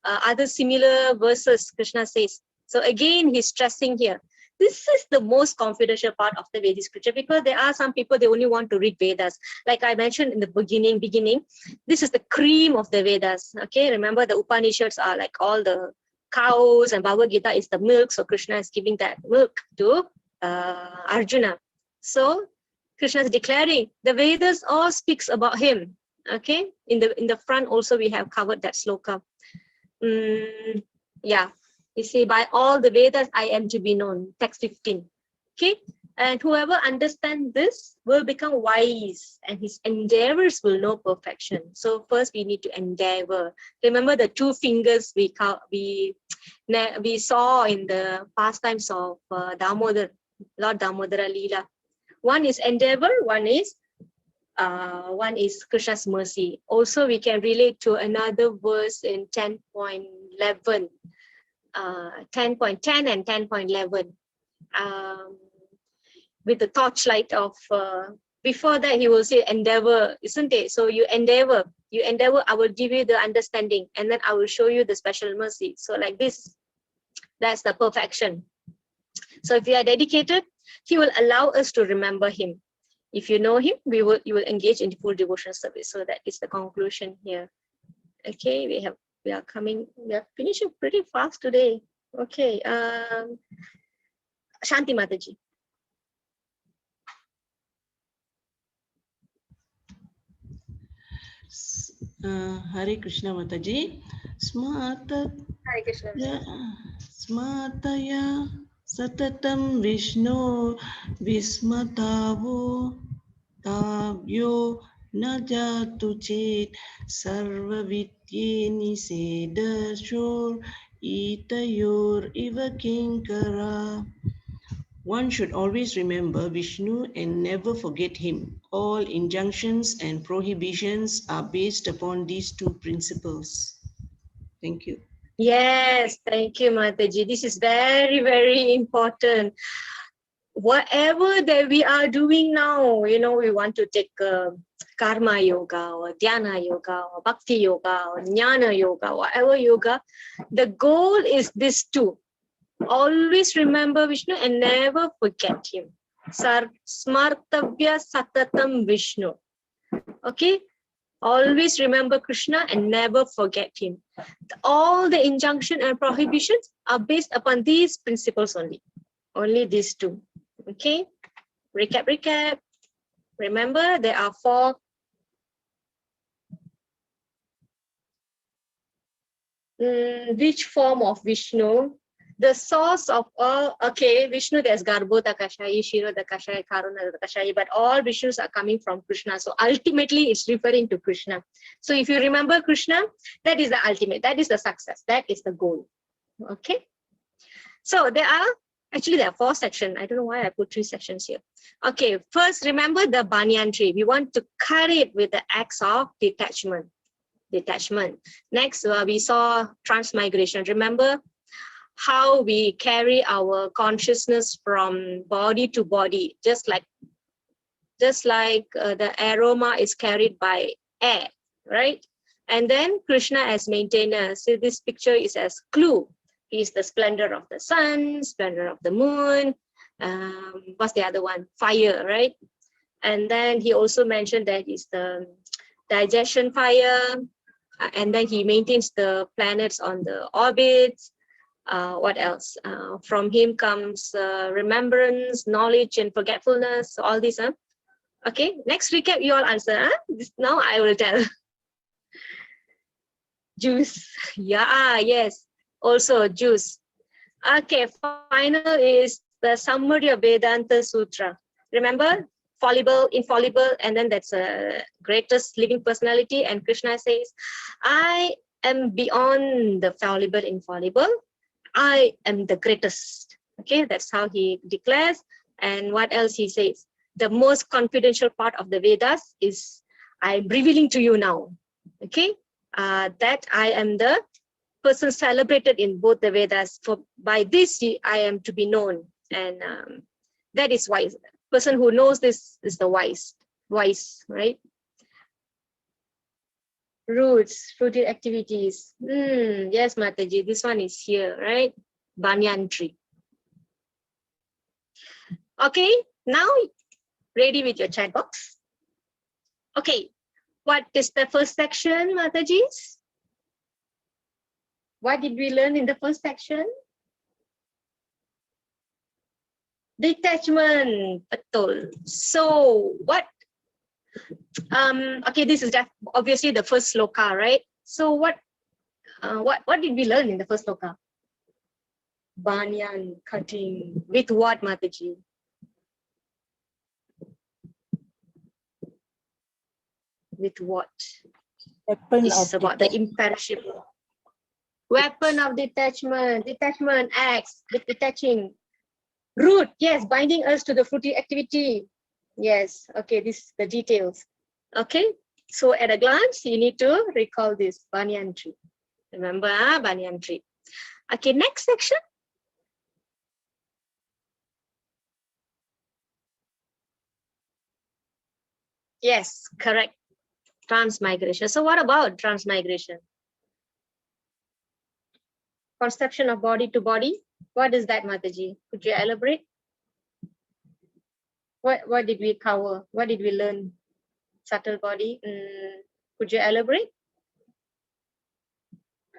other similar verses Krishna says. So again, he's stressing here. This is the most confidential part of the Vedic scripture, because there are some people, they only want to read Vedas. Like I mentioned in the beginning, this is the cream of the Vedas. Okay, remember the Upanishads are like all the cows, and Bhagavad Gita is the milk. So Krishna is giving that milk to Arjuna. So Krishna is declaring the Vedas all speaks about him. Okay, in the front also we have covered that sloka. Yeah. You see, by all the Vedas, I am to be known. Text 15. Okay. And whoever understands this will become wise, and his endeavors will know perfection. So first we need to endeavor. Remember the 2 fingers we saw in the pastimes of Damodar, Lord Damodara Leela. One is endeavor, one is Krishna's mercy. Also, we can relate to another verse in 10.11. 10.10 and 10.11 with the torchlight of before that he will say endeavor, isn't it? So you endeavor, I will give you the understanding, and then I will show you the special mercy. So like this, that's the perfection. So if we are dedicated, he will allow us to remember him. If you know him, you will engage in full devotional service. So that is the conclusion here. Okay, we are finishing pretty fast today. Okay, Shanti Mataji. Hare Krishna Mataji. Smataya Satatam Vishnu Vismatavo Tavyo Najatu Chet Sarva Vityeni Sedashur Itayor Iva Kinkara. One should always remember Vishnu and never forget him. All injunctions and prohibitions are based upon these 2 principles. Thank you. Yes, thank you, Mataji. This is very, very important. Whatever that we are doing now, we want to take karma yoga or dhyana yoga or bhakti yoga or jnana yoga, whatever yoga, the goal is this 2. Always remember Vishnu and never forget him. Smartavya satatam Vishnu. Okay? Always remember Krishna and never forget him. All the injunction and prohibitions are based upon these principles only. Only these 2. Okay? Recap. Remember, there are 4. Which form of Vishnu? The source of all, okay, Vishnu, there's Garbhota Kashayi, Shiroda Kashayi, Karuna Kashayi, but all Vishnus are coming from Krishna. So ultimately, it's referring to Krishna. So if you remember Krishna, that is the ultimate, that is the success, that is the goal. Okay? So there are 4 sections. I don't know why I put 3 sections here. Okay, first, remember the banyan tree. We want to cut it with the axe of detachment. detachment. Next, we saw transmigration. Remember how we carry our consciousness from body to body, just like the aroma is carried by air, right? And then Krishna as maintainer. So this picture is as clue. He is the splendor of the sun, splendor of the moon. What's the other one? Fire, right? And then he also mentioned that he's the digestion fire. And then he maintains the planets on the orbits. What else? From him comes remembrance, knowledge, and forgetfulness. All these. Okay, next recap, you all answer. Now I will tell. Juice. Yeah, yes. Also juice. Okay, final is the summary of Vedanta Sutra. Remember, fallible, infallible, and then that's a greatest living personality. And Krishna says, I am beyond the fallible, infallible. I am the greatest. Okay, that's how he declares. And what else he says? The most confidential part of the Vedas is I'm revealing to you now. Okay, that I am the person celebrated in both the Vedas. For by this I am to be known, and that is wise. Person who knows this is the wise, right? Roots, fruited activities. Yes, Mataji, this one is here, right? Banyan tree. Okay, now ready with your chat box. Okay, what is the first section, Matajis? What did we learn in the first section? Detachment, betul. So what? Okay, this is obviously the first sloka, right? So what did we learn in the first sloka? Banyan cutting with what, Mataji? With what? Weapon this is about the imperishable. Weapon of detachment, axe, with detaching. Root, yes, binding us to the fruity activity. Yes, okay, this is the details. Okay, so at a glance, you need to recall this banyan tree. Remember, banyan tree. Okay, next section. Yes, correct. Transmigration. So what about transmigration? Conception of body to body. What is that, Mataji? Could you elaborate? What did we cover? What did we learn? Subtle body. Could you elaborate?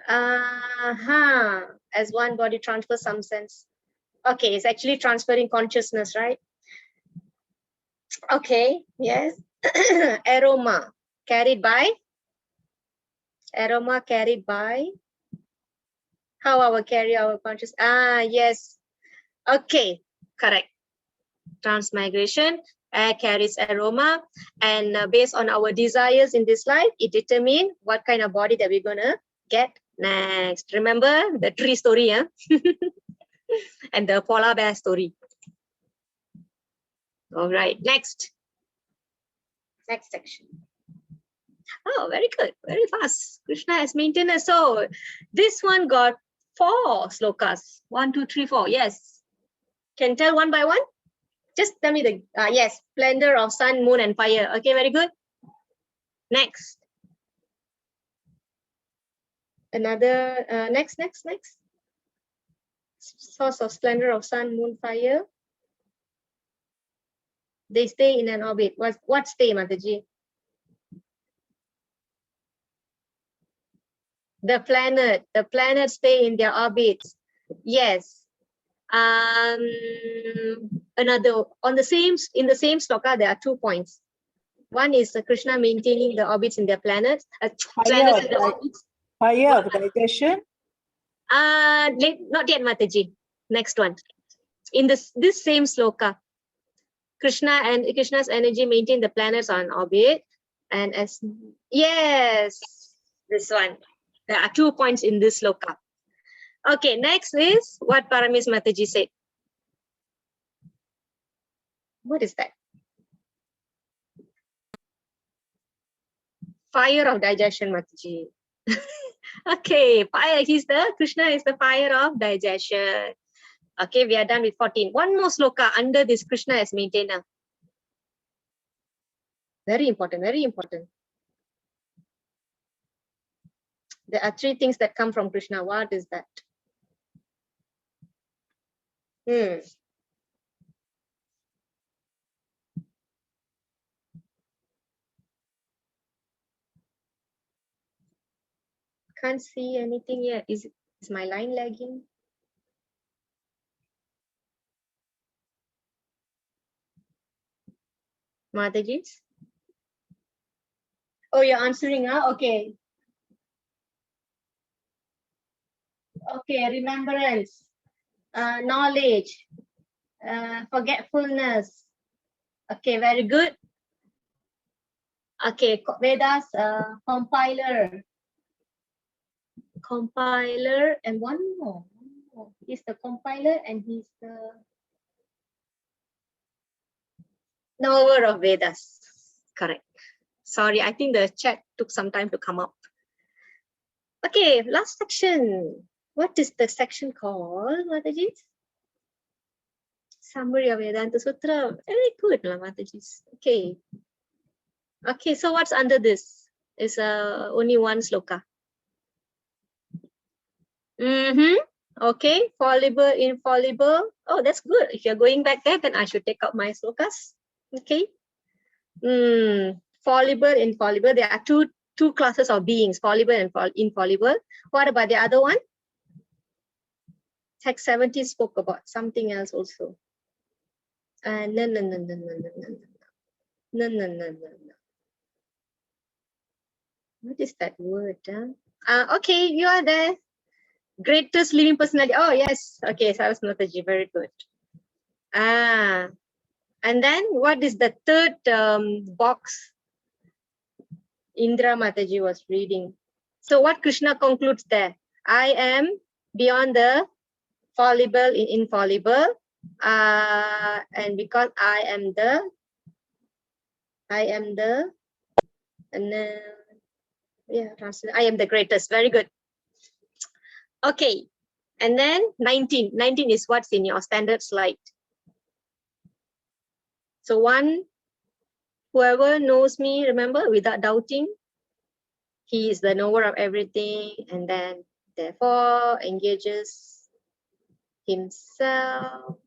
As one body transfers some sense. Okay, it's actually transferring consciousness, right? Okay, yes. Aroma carried by. How our carry our consciousness? Yes. Okay, correct. Transmigration, air carries aroma, and based on our desires in this life, it determines what kind of body that we're gonna get next. Remember the tree story, and the polar bear story. All right, next section. Oh, very good, very fast. Krishna as maintainer. So this one got 4 slokas. 1, 2, 3, 4. Yes. Can tell one by one? Just tell me the yes, splendor of sun, moon, and fire. Okay, very good. Next. Another next. Source of splendor of sun, moon, fire. They stay in an orbit. What stay, Mataji? The planet stay in their orbits. Yes. Another in the same sloka, there are 2 points. One is Krishna maintaining the orbits in their planets. Planets in the orbits. Fire of digestion. Not yet, Mataji. Next one. In this same sloka, Krishna's energy maintain the planets on orbit, and yes, this one. There are 2 points in this sloka. Okay, next is what Paramis Mataji said. What is that? Fire of digestion, Mataji. Okay, fire. Krishna is the fire of digestion. Okay, we are done with 14. One more sloka under this Krishna as maintainer. Very important, very important. There are 3 things that come from Krishna. What is that? Can't see anything yet. Is my line lagging? Mataji? Oh, you're answering, huh? Okay. Okay, remembrance, knowledge, forgetfulness. Okay, very good. Okay, Vedas, compiler, and one more. He's the compiler and he's the knower of Vedas. Correct. Sorry, I think the chat took some time to come up. Okay, last section. What is the section called, Mataji? Summary of Vedanta Sutra. Very good, Mataji. Okay. Okay, so what's under this? Is only one sloka. Okay, fallible, infallible. Oh, that's good. If you're going back there, then I should take out my slokas. Okay. Fallible, infallible. There are two classes of beings, fallible and infallible. What about the other one? Text 70 spoke about something else also. No. What is that word? Okay, you are there. Greatest living personality. Oh, yes. Okay, Saras Mataji, very good. And then what is the third box Indra Mataji was reading? So what Krishna concludes there? I am beyond the fallible, infallible. And because I am the greatest. Very good. Okay, and then 19 is what's in your standard slide. So whoever knows me, remember, without doubting, he is the knower of everything, and then therefore engages himself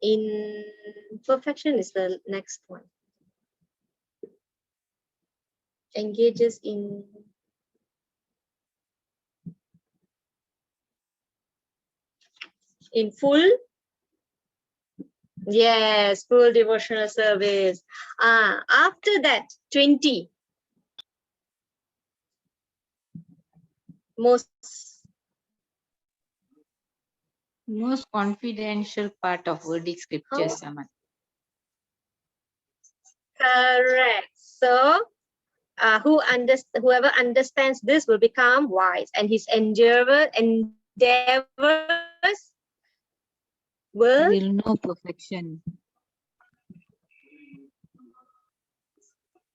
in perfection is the next one. Engages in full, yes, full devotional service. After that, 20, most confidential part of Vedic scriptures. Correct. So whoever understands this will become wise, and his endeavors will know perfection.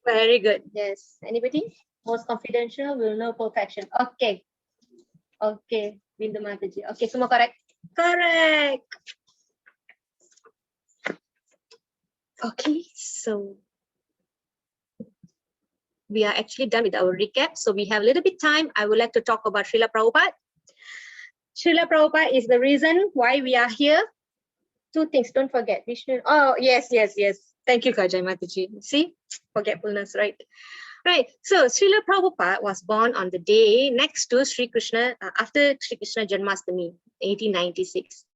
Very good. Yes. Anybody? Most confidential will know perfection. Okay. Okay. Bindu Mataji. Okay, semua correct. Correct. Okay, so we are actually done with our recap. So we have a little bit time. I would like to talk about Srila Prabhupada. Srila Prabhupada is the reason why we are here. 2 things, don't forget. Vishnu. Oh, yes. Thank you, Kajai Mataji. See, forgetfulness, right? Right. So Srila Prabhupada was born on the day next to Sri Krishna, after Sri Krishna Janmashtami, 1896.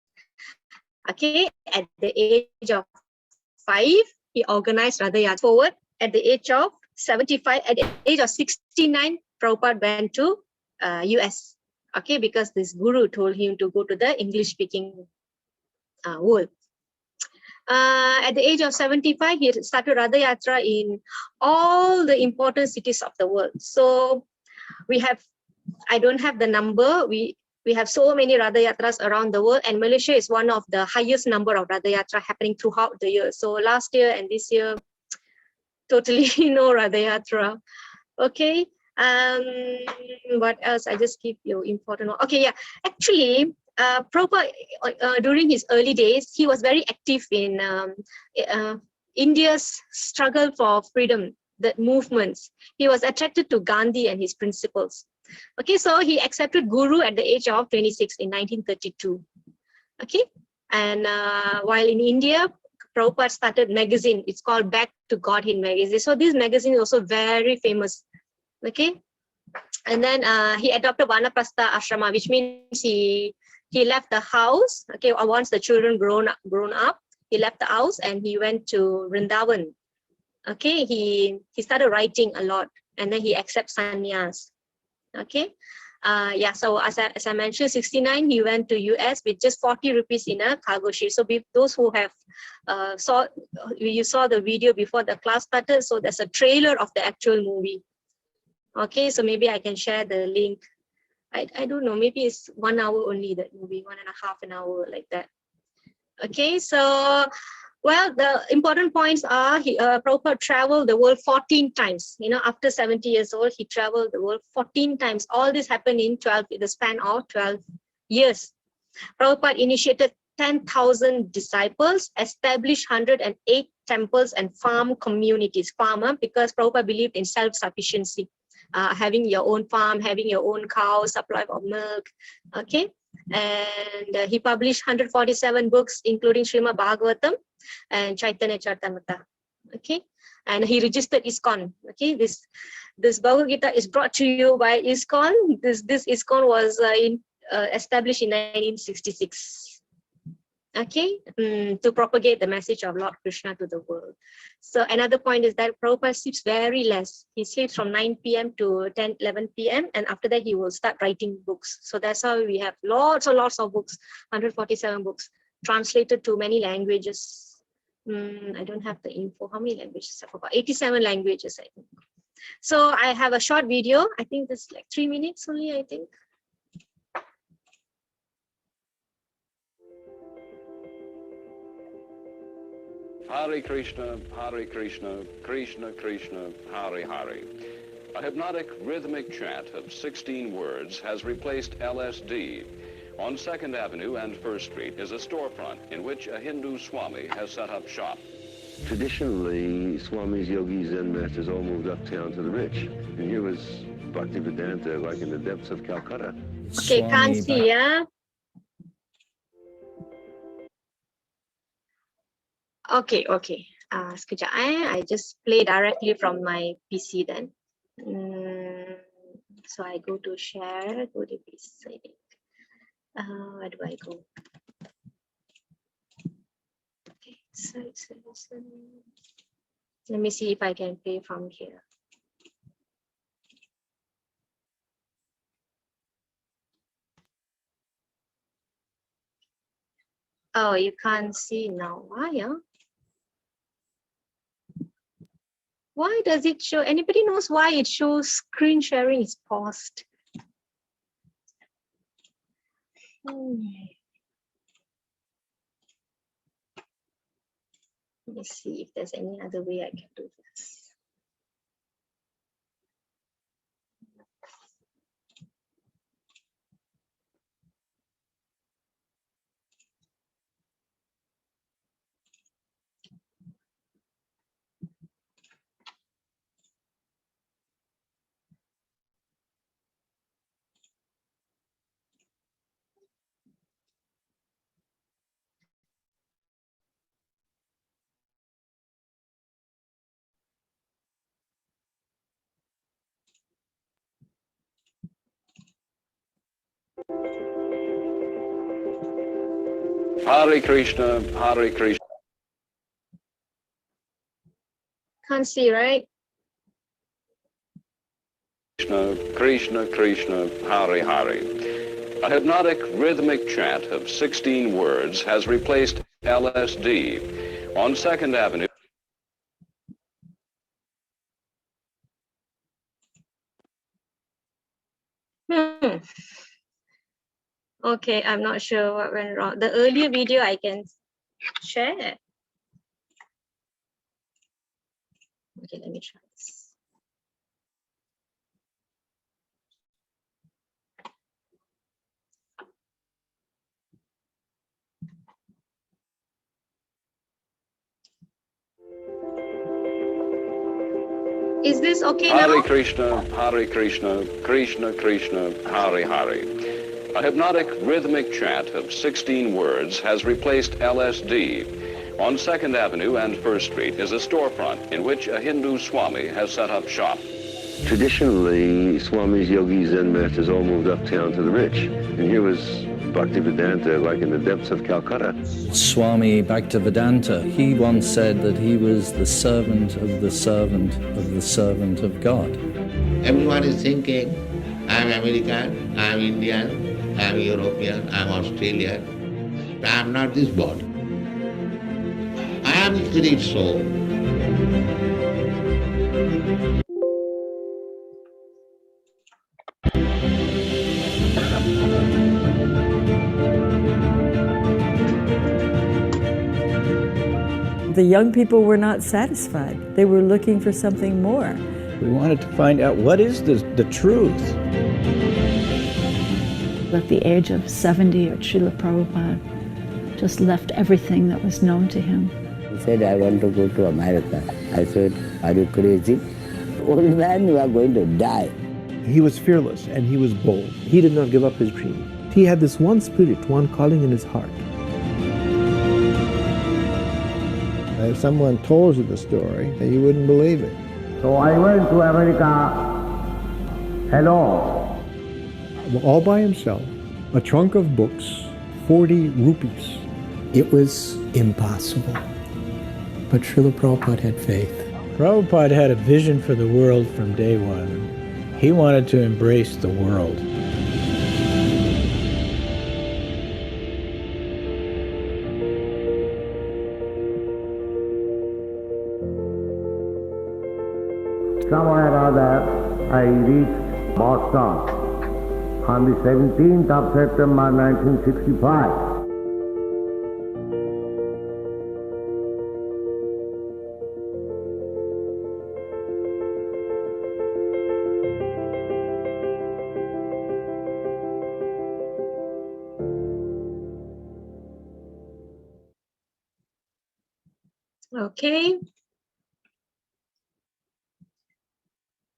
Okay, at the age of 5, he organized Radha Yatra forward. At the age of 75, at the age of 69, Prabhupada went to US. Okay, because this guru told him to go to the English-speaking world. At the age of 75, he started Radha Yatra in all the important cities of the world. So we have, I don't have the number, we have so many Radha Yatras around the world, and Malaysia is one of the highest number of Radha Yatra happening throughout the year. So last year and this year, totally no Radha Yatra. Okay. What else? I just give you important one. Okay, yeah. Actually, Prabhupada, during his early days, he was very active in India's struggle for freedom, the movements. He was attracted to Gandhi and his principles. Okay, so he accepted Guru at the age of 26 in 1932. Okay, and while in India, Prabhupada started magazine. It's called Back to Godhead magazine. So this magazine is also very famous. Okay, and then he adopted Vanaprastha ashrama, which means he left the house. Okay, once the children grown up, he left the house and he went to Vrindavan. Okay, he started writing a lot, and then he accepts sannyas. Okay, yeah. So as I mentioned, 69 he went to US with just 40 rupees in a cargo ship. So those who have you saw the video before the class started. So there's a trailer of the actual movie. Okay, so maybe I can share the link. I don't know, maybe it's 1 hour only, that movie, 1.5 an hour, like that. Okay, so, well, the important points are, Prabhupada traveled the world 14 times. You know, after 70 years old, he traveled the world 14 times. All this happened in the span of 12 years. Prabhupada initiated 10,000 disciples, established 108 temples and farm communities. Farmer, because Prabhupada believed in self-sufficiency. Having your own farm, having your own cow, supply of milk, okay? And he published 147 books, including Srimad Bhagavatam and Chaitanya Charitamrita, okay? And he registered ISKCON, okay? This Bhagavad Gita is brought to you by ISKCON. This ISKCON was established in 1966. Okay, to propagate the message of Lord Krishna to the world. So another point is that Prabhupada sleeps very less. He sleeps from 9 p.m. to 11 p.m. and after that he will start writing books. So that's how we have lots and lots of books, 147 books, translated to many languages. I don't have the info. How many languages? I forgot. 87 languages, I think. So I have a short video. I think it's like 3 minutes only, I think. Hare Krishna, Krishna Krishna, Hare Hare. A hypnotic rhythmic chant of 16 words has replaced LSD. On 2nd Avenue and 1st Street is a storefront in which a Hindu Swami has set up shop. Traditionally, Swamis, yogis, Zen masters all moved uptown to the rich. And here was Bhaktivedanta, like in the depths of Calcutta. Okay, can't see, yeah? Okay. Sekejap, I just play directly from my PC then. So I go to share, go to PC. Where do I go? Okay, so let me see if I can play from here. Oh, you can't see now. Why, yeah? Why does it show? Anybody knows why it shows screen sharing is paused? Let me see if there's any other way I can do this. Hare Krishna, Hare Krishna. Can't see, right? Krishna Krishna, Hare Hare. A hypnotic rhythmic chant of 16 words has replaced LSD. On 2nd Avenue. Okay, I'm not sure what went wrong. The earlier video I can share. Okay, let me try this. Is this okay Hare now? Krishna, Krishna Krishna, Hare Hare. A hypnotic rhythmic chant of 16 words has replaced LSD. On 2nd Avenue and 1st Street is a storefront in which a Hindu Swami has set up shop. Traditionally, Swamis, yogis, Zen masters all moved uptown to the rich. And here was Bhaktivedanta, like in the depths of Calcutta. Swami Bhaktivedanta, he once said that he was the servant of the servant of the servant of God. Everyone is thinking, I'm American, I'm Indian, I'm European, I'm Australian. I'm not this body. I am the spirit soul. The young people were not satisfied. They were looking for something more. We wanted to find out what is the truth. At the age of 70, Srila Prabhupada just left everything that was known to him. He said, I want to go to America. I said, are you crazy? Old man, you are going to die. He was fearless and he was bold. He did not give up his dream. He had this one spirit, one calling in his heart. If someone told you the story, you wouldn't believe it. So I went to America alone. All by himself, a trunk of books, 40 rupees. It was impossible. But Srila Prabhupada had faith. Prabhupada had a vision for the world from day one. He wanted to embrace the world. Somewhere or other, I reached Boston on the 17th of September 1965. Okay.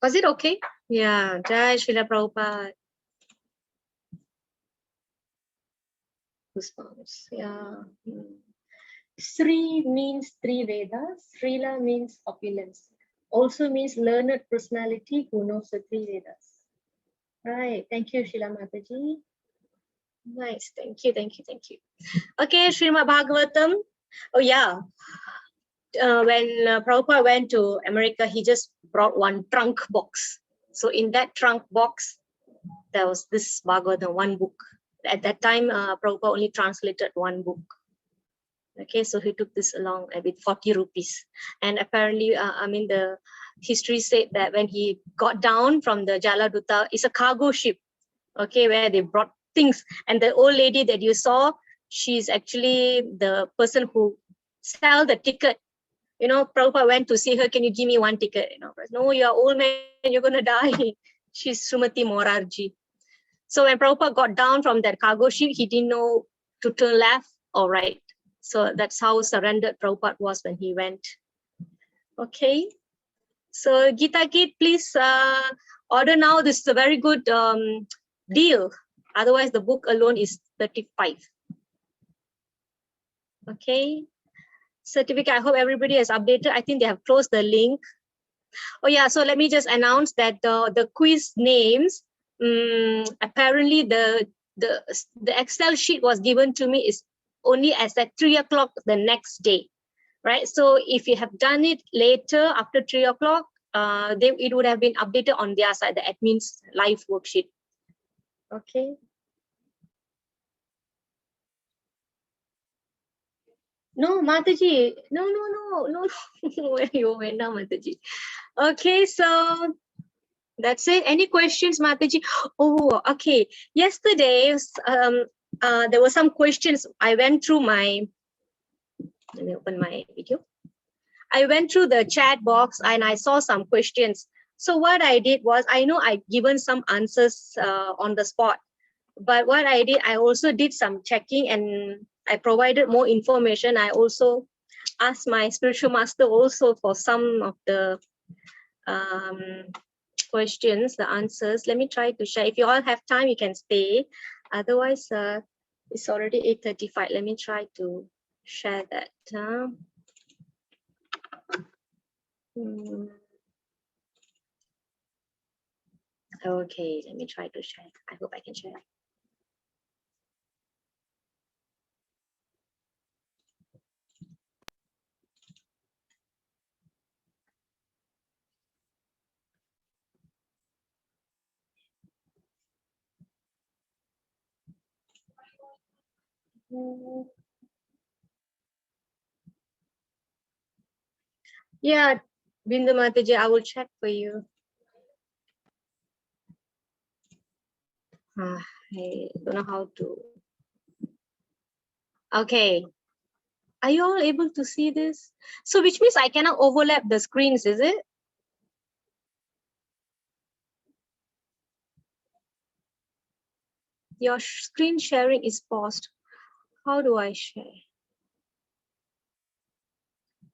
Was it okay? Yeah. Jai Srila Prabhupada. Goosebumps. Yeah. Sri means three Vedas. Srila means opulence. Also means learned personality who knows the three Vedas. Right. Thank you, Srila Mataji. Nice. Thank you. Thank you. Thank you. Okay, Srimad Bhagavatam. Oh, yeah. When Prabhupada went to America, he just brought one trunk box. So in that trunk box, there was this Bhagavatam, one book. At that time, Prabhupada only translated one book. Okay, so he took this along with 40 rupees. And apparently, the history said that when he got down from the Jaladuta, it's a cargo ship, okay, where they brought things. And the old lady that you saw, she's actually the person who sell the ticket. You know, Prabhupada went to see her, can you give me one ticket? You know, no, you're old man, you're going to die. She's Srimati Morarji. So when Prabhupada got down from that cargo ship, he didn't know to turn left or right. So that's how surrendered Prabhupada was when he went. Okay. So Gita Kid, please order now. This is a very good deal. Otherwise, the book alone is 35. Okay. Certificate, I hope everybody has updated. I think they have closed the link. Oh yeah, so let me just announce that the quiz names, apparently the Excel sheet was given to me is only as at 3 o'clock the next day, right? So if you have done it later after 3 o'clock, it would have been updated on their side, the admin's live worksheet. Okay. No, Mataji. No. Where you went now, Mataji? Okay, so that's it. Any questions, Mataji? Oh, okay. Yesterday, there were some questions. I went through my. Let me open my video. I went through the chat box and I saw some questions. So what I did was, I know I've given some answers on the spot, but what I did, I also did some checking and I provided more information. I also asked my spiritual master also for some of the questions, the answers. Let me try to share. If you all have time, you can stay. Otherwise, it's already 8:35. Let me try to share that. Okay, let me try to share. I hope I can share. Yeah, Bindu Mataji, I will check for you. I don't know how to. Okay. Are you all able to see this? So which means I cannot overlap the screens, is it? Your screen sharing is paused. How do I share?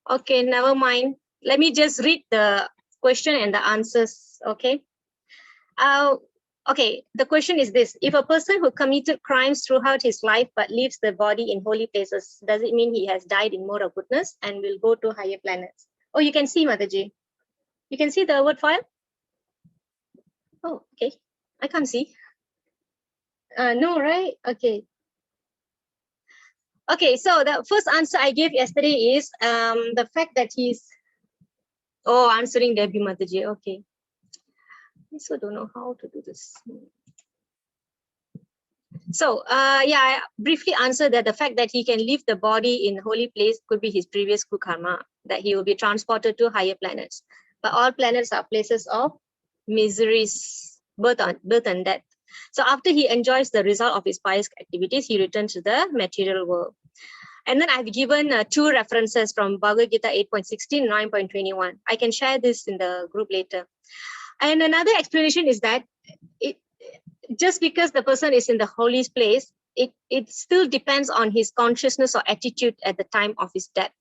Okay, never mind. Let me just read the question and the answers, okay? Okay, the question is this. If a person who committed crimes throughout his life but leaves the body in holy places, does it mean he has died in moral goodness and will go to higher planets? Oh, you can see, Mataji. You can see the word file? Oh, okay. I can't see. No, right? Okay. Okay, so the first answer I gave yesterday is the fact that he's answering Debbie Mataji. Okay. I also don't know how to do this. So yeah, I briefly answered that the fact that he can leave the body in holy place could be his previous good karma, that he will be transported to higher planets. But all planets are places of miseries, birth and death. So after he enjoys the result of his pious activities, he returns to the material world. And then I've given two references from Bhagavad Gita 8.16, 9.21. I can share this in the group later. And another explanation is that just because the person is in the holy place, it still depends on his consciousness or attitude at the time of his death.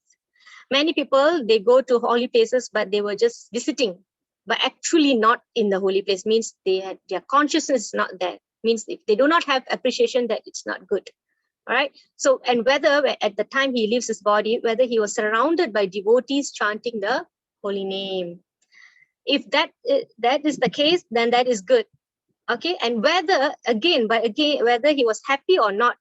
Many people, they go to holy places, but they were just visiting, but actually not in the holy place, means their consciousness is not there. Means if they do not have appreciation, that it's not good. All right. So, and whether at the time he leaves his body, whether he was surrounded by devotees chanting the holy name. If that is the case, then that is good. Okay. And whether whether he was happy or not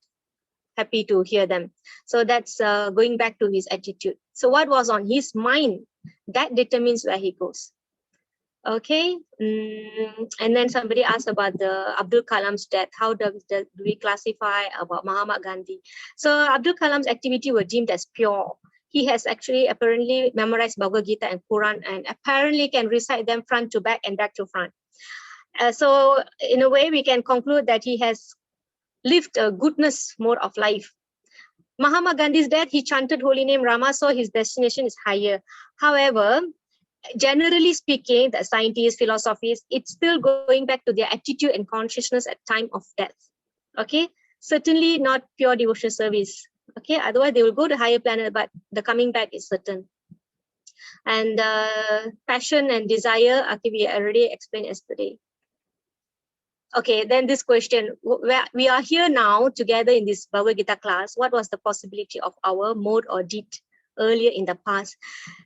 happy to hear them. So that's going back to his attitude. So what was on his mind, that determines where he goes. Okay. And then somebody asked about the Abdul Kalam's death. How do we classify about Mahatma Gandhi? So Abdul Kalam's activity were deemed as pure. He has actually apparently memorized Bhagavad Gita and Quran and apparently can recite them front to back and back to front. So in a way, we can conclude that he has lived a goodness mode of life. Mahatma Gandhi's death, he chanted holy name Rama, so his destination is higher. However, generally speaking, the scientists, philosophies, it's still going back to their attitude and consciousness at time of death. Okay, certainly not pure devotional service. Okay, otherwise they will go to higher planet, but the coming back is certain. And passion and desire, okay, we already explained yesterday. Okay, then this question, we are here now together in this Bhagavad Gita class. What was the possibility of our mode or deed earlier in the past?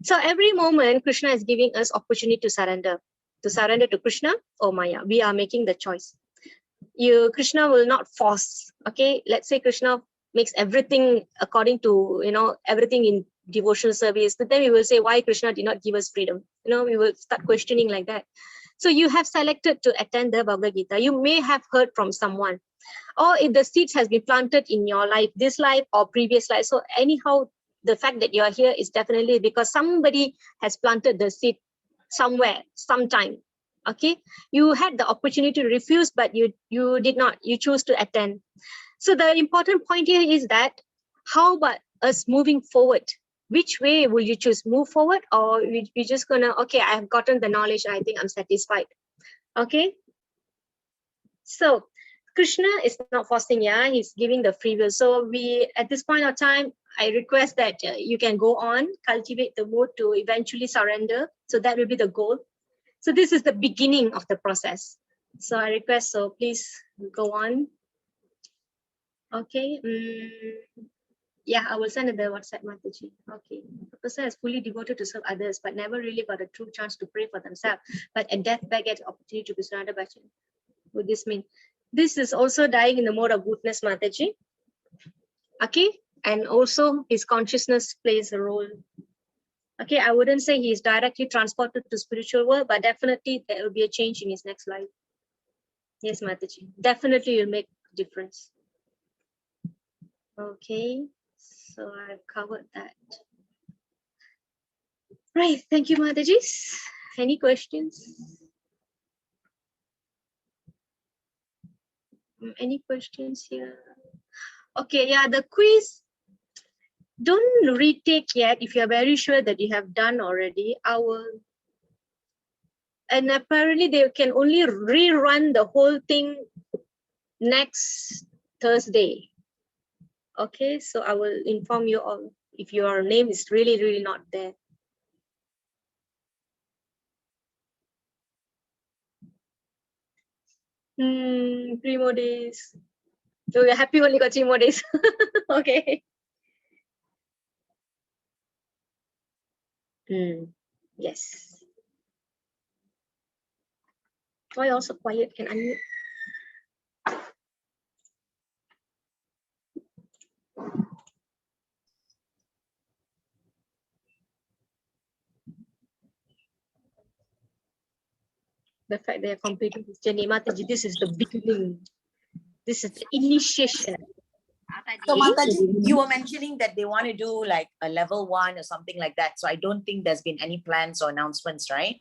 So every moment, Krishna is giving us opportunity to surrender to Krishna or Maya. We are making the choice. Krishna will not force. Okay, let's say Krishna makes everything according to, everything in devotional service. But then we will say, why Krishna did not give us freedom? We will start questioning like that. So you have selected to attend the Bhagavad Gita. You may have heard from someone, or if the seeds has been planted in your life, this life or previous life. So anyhow, the fact that you are here is definitely because somebody has planted the seed somewhere, sometime. Okay, you had the opportunity to refuse, but you did not. You chose to attend. So the important point here is that how about us moving forward? Which way will you choose? Move forward, or we're just gonna, okay, I have gotten the knowledge, I think I'm satisfied. Okay. So Krishna is not forcing, yeah, he's giving the free will. So we, at this point of time, I request that you can go on, cultivate the mood to eventually surrender. So that will be the goal. So this is the beginning of the process. So I request, so please go on. Okay. Yeah, I will send in the WhatsApp, Mataji. Okay. The person is fully devoted to serve others, but never really got a true chance to pray for themselves. But at deathbed gets opportunity to be surrounded by children. What this mean? This is also dying in the mode of goodness, Mataji. Okay. And also his consciousness plays a role. Okay, I wouldn't say he is directly transported to spiritual world, but definitely there will be a change in his next life. Yes, Mataji. Definitely will make a difference. Okay, so I've covered that. Right, thank you, Mataji. Any questions? Any questions here? Okay, yeah, the quiz. Don't retake yet if you're very sure that you have done already. And apparently they can only rerun the whole thing next Thursday. Okay, so I will inform you all if your name is really not there. 3 more days. So we're happy only got 3 more days. Okay. Yes. Why also quiet? Can unmute. The fact they are completing this journey, Mataji, this is the beginning. This is the initiation. So Mataji, you were mentioning that they want to do like a level 1 or something like that. So I don't think there's been any plans or announcements, right?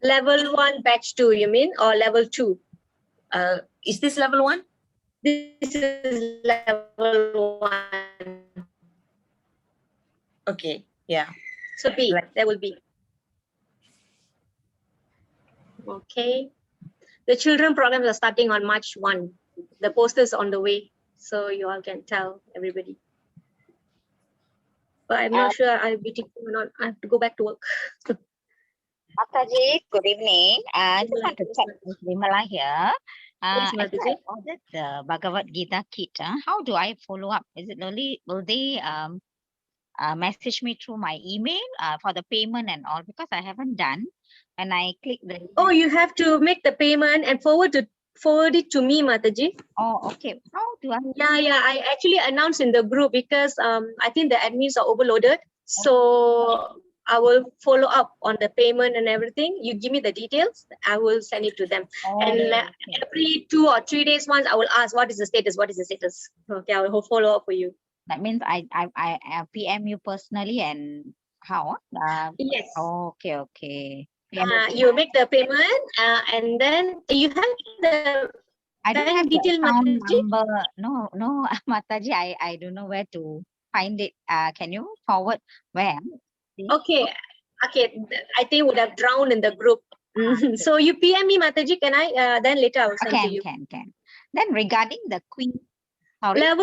Level 1, batch 2, you mean, or level 2? Is this level 1? This is level 1. Okay, yeah. So B, there will be. Okay. The children programs are starting on March 1. The posters on the way, so you all can tell everybody. But I'm not sure I'll be teaching or not. I have to go back to work. Mataji, good evening. I just want to check with Vimala here. Yes, Actually, I ordered the Bhagavad Gita kit. How do I follow up? Is it only, will they message me through my email for the payment and all? Because I haven't done. And I click the... Oh, you have to make the payment and forward it to me, Mataji. Oh, okay. How do I? Yeah. I actually announced in the group because I think the admins are overloaded. So I will follow up on the payment and everything. You give me the details, I will send it to them. And every 2 or 3 days once, I will ask, what is the status? What is the status? Okay, I will follow up for you. That means I PM you personally and how? Yes. Okay. You make the payment and then you have the I don't have detail, the account Mataji. number. No, Mataji, I don't know where to find it. Can you forward where? Okay. I think would have drowned in the group. So you PM me, Mataji. Can I? Then later I will send to you. Can. Then regarding the quiz, sorry. Yeah.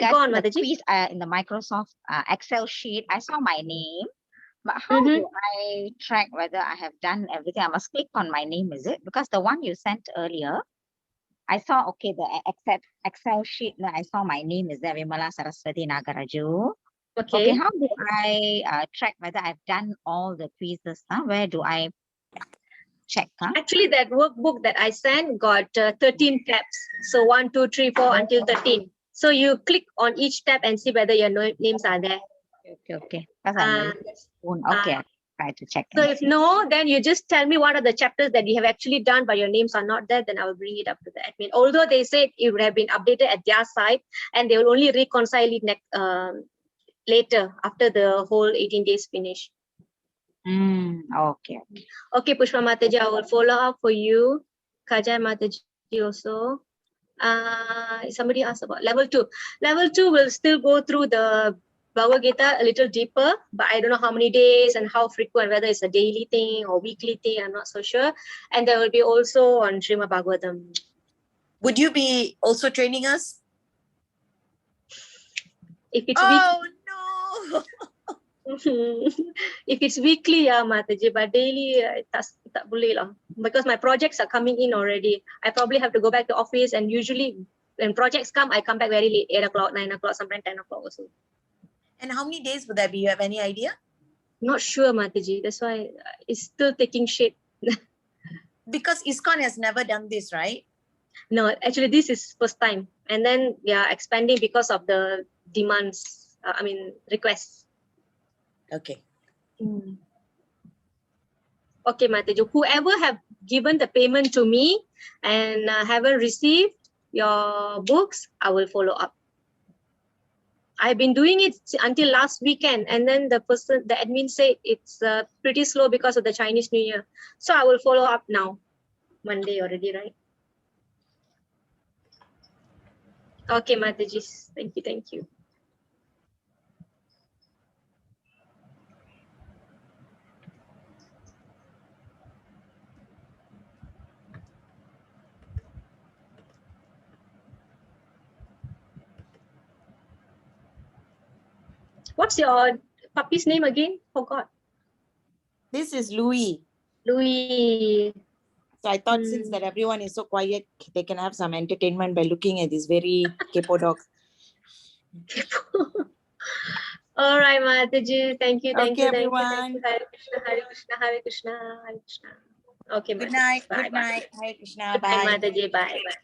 Go on, the Mataji. quiz in the Microsoft Excel sheet, I saw my name. But how do I track whether I have done everything? I must click on my name, is it? Because the one you sent earlier, I saw, okay, the Excel sheet, I saw my name is there, Vimala Saraswati Nagaraju. Okay, how do I track whether I've done all the quizzes? Where do I check? Actually, that workbook that I sent got 13 tabs. So 1, 2, 3, 4 until 13. So you click on each tab and see whether your names are there. Okay. Okay, try to check. So if no, then you just tell me what are the chapters that you have actually done, but your names are not there, then I will bring it up to the admin. Although they said it would have been updated at their side and they will only reconcile it later after the whole 18 days finish. Okay. Okay, Pushpa Mataji, I will follow up for you. Kajai Mataji also. Somebody asked about level 2. Level 2 will still go through the Bhagavad Gita a little deeper, but I don't know how many days and how frequent, whether it's a daily thing or weekly thing, I'm not so sure. And there will be also on Srimad Bhagavatam. Would you be also training us? If it's no! If it's weekly, yeah, Mataji, but daily, tak boleh lah. Because my projects are coming in already. I probably have to go back to office, and usually when projects come, I come back very late, 8 o'clock, 9 o'clock, sometimes 10 o'clock also. And how many days would that be? You have any idea? Not sure, Mataji. That's why it's still taking shape. Because ISKCON has never done this, right? No, actually, this is first time. And then we are expanding because of the demands, requests. Okay. Okay, Mataji. Whoever have given the payment to me and haven't received your books, I will follow up. I've been doing it until last weekend, and then the admin said it's pretty slow because of the Chinese New Year. So I will follow up now. Monday already, right? Okay, Mataji. Thank you, thank you. What's your puppy's name again? Forgot. This is Louis. Louis. So I thought since that everyone is so quiet, they can have some entertainment by looking at this very kepo dog. All right, Mataji. Thank you, thank you, everyone. Hare Krishna, Hare Krishna, Hare Krishna, Hare Krishna. Okay, Good Mataji. night. Bye, Good bye. night. Hare Krishna. Good Bye. night, Mataji. Bye, bye.